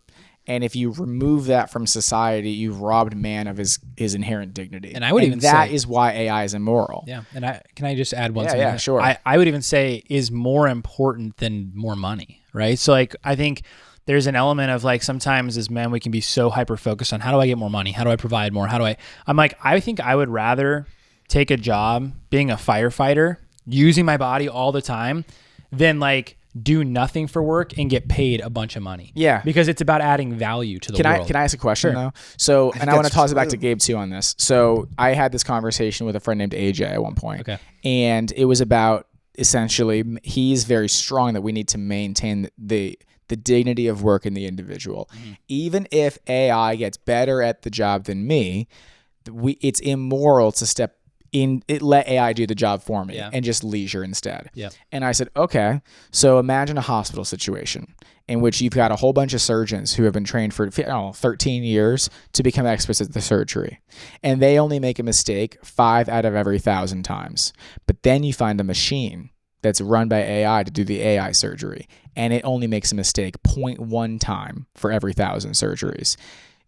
And if you remove that from society, you've robbed man of his inherent dignity. And I would even that say, is why AI is immoral. Yeah. And can I just add one thing? Yeah, sure. I would even say is more important than more money, right? So like, I think there's an element of like, sometimes as men, we can be so hyper-focused on how do I get more money? How do I provide more? I think I would rather take a job being a firefighter, using my body all the time, than like do nothing for work and get paid a bunch of money. Yeah. Because it's about adding value to the world. Can I ask a question though? So, and I want to toss it back to Gabe too on this. So I had this conversation with a friend named AJ at one point. Okay. And it was about essentially, he's very strong that we need to maintain the dignity of work in the individual. Mm-hmm. Even if AI gets better at the job than me, it's immoral to let AI do the job for me and just leisure instead. Yeah. And I said, okay, so imagine a hospital situation in which you've got a whole bunch of surgeons who have been trained for 13 years to become experts at the surgery. And they only make a mistake 5 out of every 1,000 times. But then you find a machine that's run by AI to do the AI surgery, and it only makes a mistake 0.1 time for every 1,000 surgeries.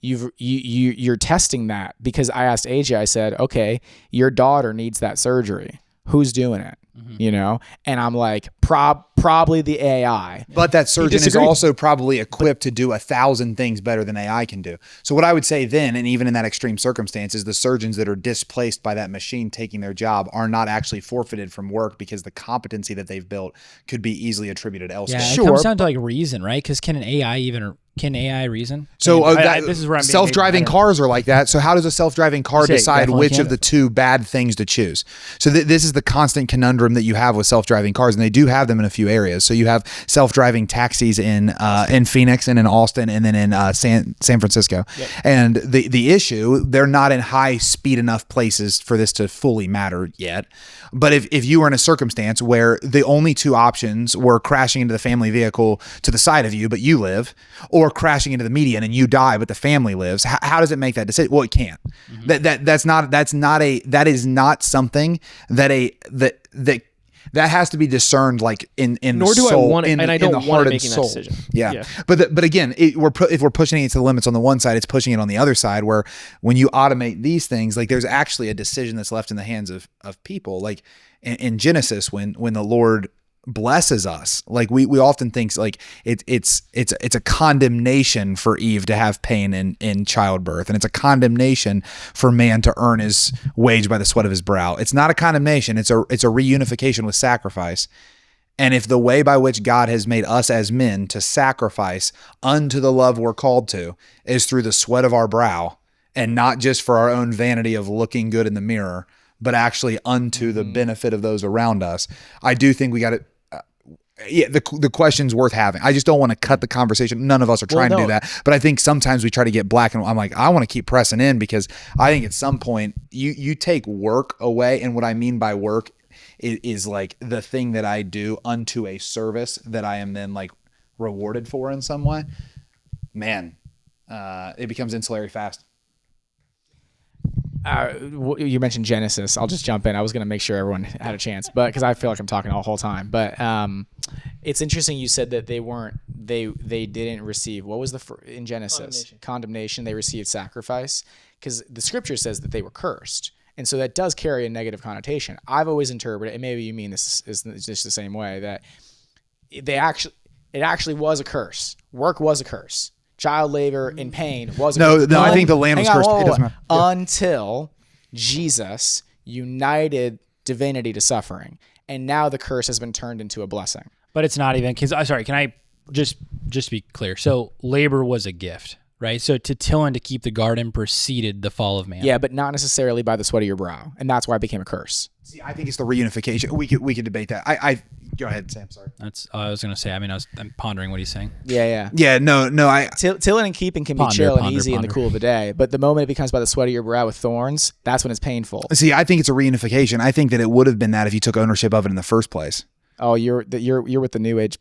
You're testing that, because I asked AJ, I said, okay, your daughter needs that surgery. Who's doing it? Mm-hmm. And I'm like, probably the AI. But that surgeon is also probably equipped to do 1,000 things better than AI can do. So what I would say then, and even in that extreme circumstance, is the surgeons that are displaced by that machine taking their job are not actually forfeited from work, because the competency that they've built could be easily attributed elsewhere. Yeah, it comes down to like reason, right? Because can AI reason? So this is where I'm self-driving cars are like that. So how does a self-driving car decide which of the two bad things to choose? So this is the constant conundrum that you have with self-driving cars, and they do have them in a few areas. So you have self-driving taxis in Phoenix and in Austin and then in San Francisco. Yep. And the issue, they're not in high speed enough places for this to fully matter yet. But if you were in a circumstance where the only two options were crashing into the family vehicle to the side of you, but you live, or crashing into the median and you die, but the family lives, how does it make that decision? Well, it can't. Mm-hmm. That is not something that has to be discerned like in Nor the do soul, I want it, in, and I in don't the want heart it and making that soul. decision. Yeah. But again, if we're pushing it to the limits on the one side, it's pushing it on the other side, where when you automate these things, like there's actually a decision that's left in the hands of people. Like in Genesis, when the Lord blesses us, like we often think like it's a condemnation for Eve to have pain in childbirth, and it's a condemnation for man to earn his wage by the sweat of his brow. It's not a condemnation, it's a reunification with sacrifice. And if the way by which God has made us as men to sacrifice unto the love we're called to is through the sweat of our brow, and not just for our own vanity of looking good in the mirror, but actually unto the benefit of those around us, I do think we got to. The question's worth having. I just don't want to cut the conversation. None of us are trying to do that. But I think sometimes we try to get black and I'm like, I want to keep pressing in, because I think at some point you take work away. And what I mean by work is like the thing that I do unto a service that I am then like rewarded for in some way. Man, it becomes insulary fast. You mentioned Genesis. I'll just jump in. I was going to make sure everyone had a chance, but because I feel like I'm talking the whole time. But it's interesting you said that they didn't receive, what was in Genesis? Condemnation. They received sacrifice, because the scripture says that they were cursed. And so that does carry a negative connotation. I've always interpreted, and maybe you mean this is just the same way, that it actually was a curse. Work was a curse. Child labor and pain was a curse. No, I think the land was cursed. It doesn't matter. Until Jesus united divinity to suffering. And now the curse has been turned into a blessing. But it's not even, because, sorry, can I just be clear? So labor was a gift, right? So to till and to keep the garden preceded the fall of man. Yeah, but not necessarily by the sweat of your brow. And that's why it became a curse. See, I think it's the reunification. We could debate that. I go ahead, Sam. Sorry. That's I was gonna say. I mean, I'm pondering what he's saying. Yeah. No. Tilling and keeping can be chill and easy in the cool of the day, but the moment it becomes by the sweat of your brow with thorns, that's when it's painful. See, I think it's a reunification. I think that it would have been that if you took ownership of it in the first place. Oh, you're with the new age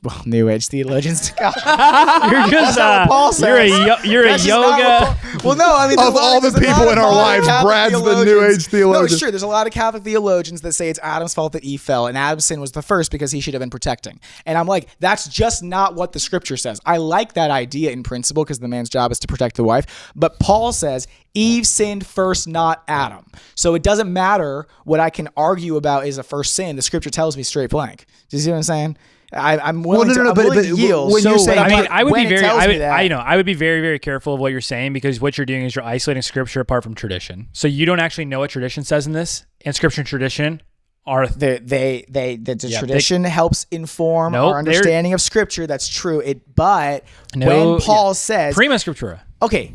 theologians. You're just Paul says. you're a yoga. Well, no, I mean, of all the people in our lives, Brad's the new age theologian. No, sure. There's a lot of Catholic theologians that say it's Adam's fault that Eve fell, and Adam's sin was the first because he should have been protecting. And I'm like, that's just not what the scripture says. I like that idea in principle because the man's job is to protect the wife, but Paul says Eve sinned first, not Adam. So it doesn't matter what I can argue about is a first sin. The scripture tells me straight blank. Do you see what I'm saying? I'm willing to yield. When you're saying, I would be very, very careful of what you're saying, because what you're doing is you're isolating scripture apart from tradition. So you don't actually know what tradition says in this, and scripture and tradition are the tradition helps inform our understanding of scripture. That's true. When Paul says prima scriptura. Okay.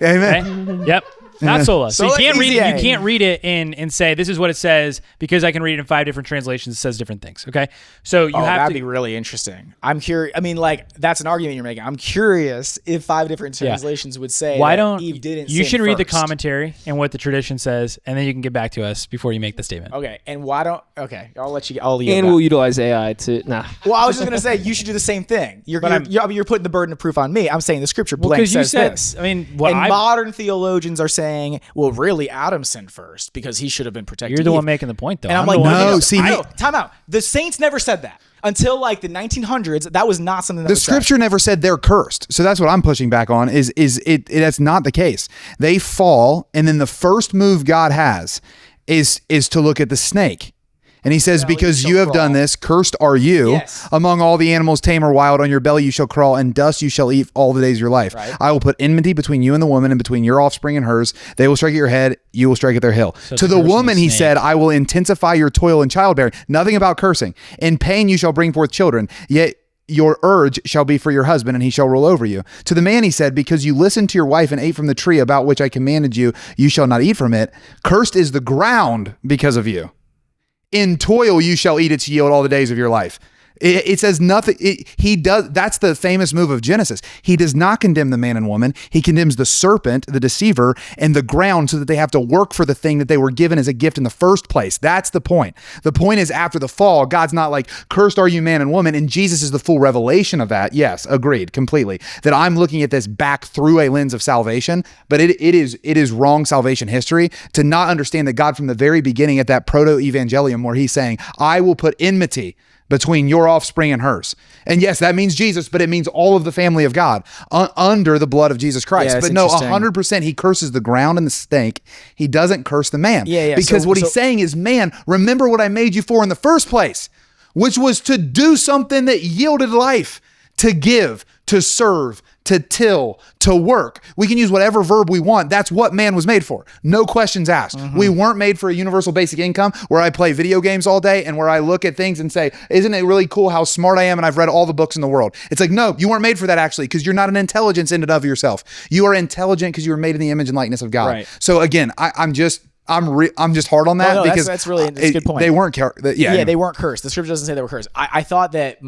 Amen. Okay? Yep. Not sola. So you can't read it and say this is what it says, because I can read it in 5 different translations. It says different things. Okay. So you have that'd be really interesting. I'm curious. I mean, like, that's an argument you're making. I'm curious if 5 different translations would say Eve didn't. You should read first. the commentary and what the tradition says, and then you can get back to us before you make the statement. Okay. And I'll let you. We'll utilize AI to. Well, I was just gonna say you should do the same thing. You're putting the burden of proof on me. I'm saying the scripture blank says this. I mean, modern theologians are saying, well, really, Adam sinned first because he should have been protected. You're the one making the point, though. And I'm like, no, time out. The saints never said that until like the 1900s. That was not something that the scripture never said they're cursed. So that's what I'm pushing back on. That's not the case. They fall, and then the first move God has is to look at the snake. And he says, because you have done this, cursed are you. Yes. Among all the animals, tame or wild, on your belly you shall crawl, and dust you shall eat all the days of your life. Right. I will put enmity between you and the woman, and between your offspring and hers. They will strike at your head, you will strike at their heel. So to the woman he said, I will intensify your toil in childbearing. Nothing about cursing. In pain you shall bring forth children, yet your urge shall be for your husband, and he shall rule over you. To the man he said, because you listened to your wife and ate from the tree about which I commanded you, you shall not eat from it. Cursed is the ground because of you. In toil you shall eat its yield all the days of your life. It says nothing. He does. That's the famous move of Genesis. He does not condemn the man and woman. He condemns the serpent, the deceiver, and the ground, so that they have to work for the thing that they were given as a gift in the first place. That's the point. The point is, after the fall, God's not like, cursed are you, man and woman, and Jesus is the full revelation of that. Yes, agreed completely. That I'm looking at this back through a lens of salvation, but it is wrong salvation history to not understand that God from the very beginning at that proto-evangelium where he's saying, I will put enmity between your offspring and hers. And yes, that means Jesus, but it means all of the family of God under the blood of Jesus Christ. Yeah, but no, 100% he curses the ground and the snake. He doesn't curse the man. Yeah. Because what he's saying is, man, remember what I made you for in the first place, which was to do something that yielded life, to give, to serve, to till, to work. We can use whatever verb we want. That's what man was made for. No questions asked. Mm-hmm. We weren't made for a universal basic income where I play video games all day and where I look at things and say, isn't it really cool how smart I am and I've read all the books in the world? It's like, no, you weren't made for that actually, because you're not an intelligence in and of yourself. You are intelligent because you were made in the image and likeness of God. Right. So again, I'm just hard on that because that's really that's a good point. They weren't they weren't cursed. The scripture doesn't say they were cursed. I thought that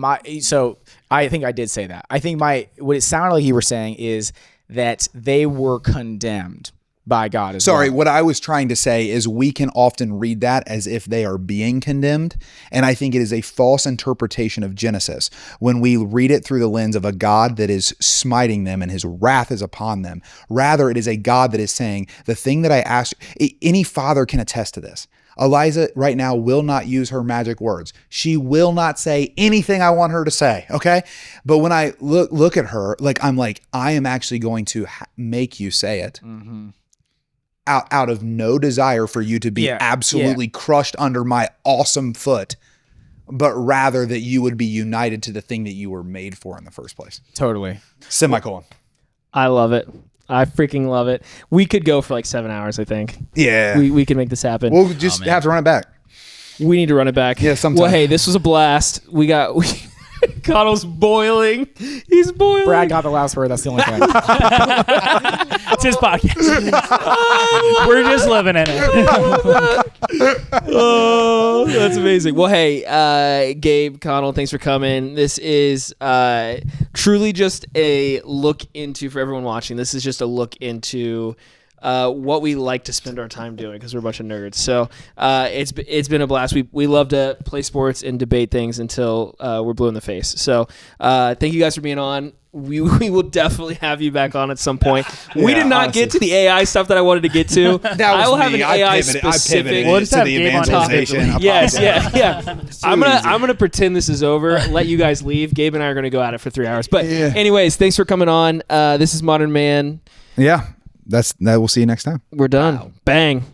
I think I did say that. I think what it sounded like you were saying is that they were condemned. by God as Sorry, well. what I was trying to say is we can often read that as if they are being condemned. And I think it is a false interpretation of Genesis when we read it through the lens of a God that is smiting them and his wrath is upon them. Rather, it is a God that is saying, the thing that I asked, any father can attest to this. Eliza right now will not use her magic words. She will not say anything I want her to say, okay? But when I look at her, I'm like, I am actually going to make you say it. Out of no desire for you to be absolutely crushed under my awesome foot, but rather that you would be united to the thing that you were made for in the first place. Totally. Semicolon. I love it. I freaking love it. We could go for like 7 hours, I think. Yeah. We could make this happen. We'll just have to run it back. We need to run it back. Yeah, sometime. Well, hey, this was a blast. Connell's boiling. He's boiling. Brad got the last word. That's the only thing. It's his podcast. We're just living in it. Oh, that's amazing. Well, hey, Gabe, Conall, thanks for coming. This is truly just a look into, for everyone watching, this is just a look into what we like to spend our time doing because we're a bunch of nerds. So it's been a blast. We love to play sports and debate things until we're blue in the face. So thank you guys for being on. We will definitely have you back on at some point. We did not get to the AI stuff that I wanted to get to. That was I will have me. an I AI pivoted specific. We'll just to have the Gabe on evangelization. Yes, yeah. I'm gonna pretend this is over. Let you guys leave. Gabe and I are gonna go at it for 3 hours. But anyways, thanks for coming on. This is Modern Man. Yeah. We'll see you next time. We're done. Bang.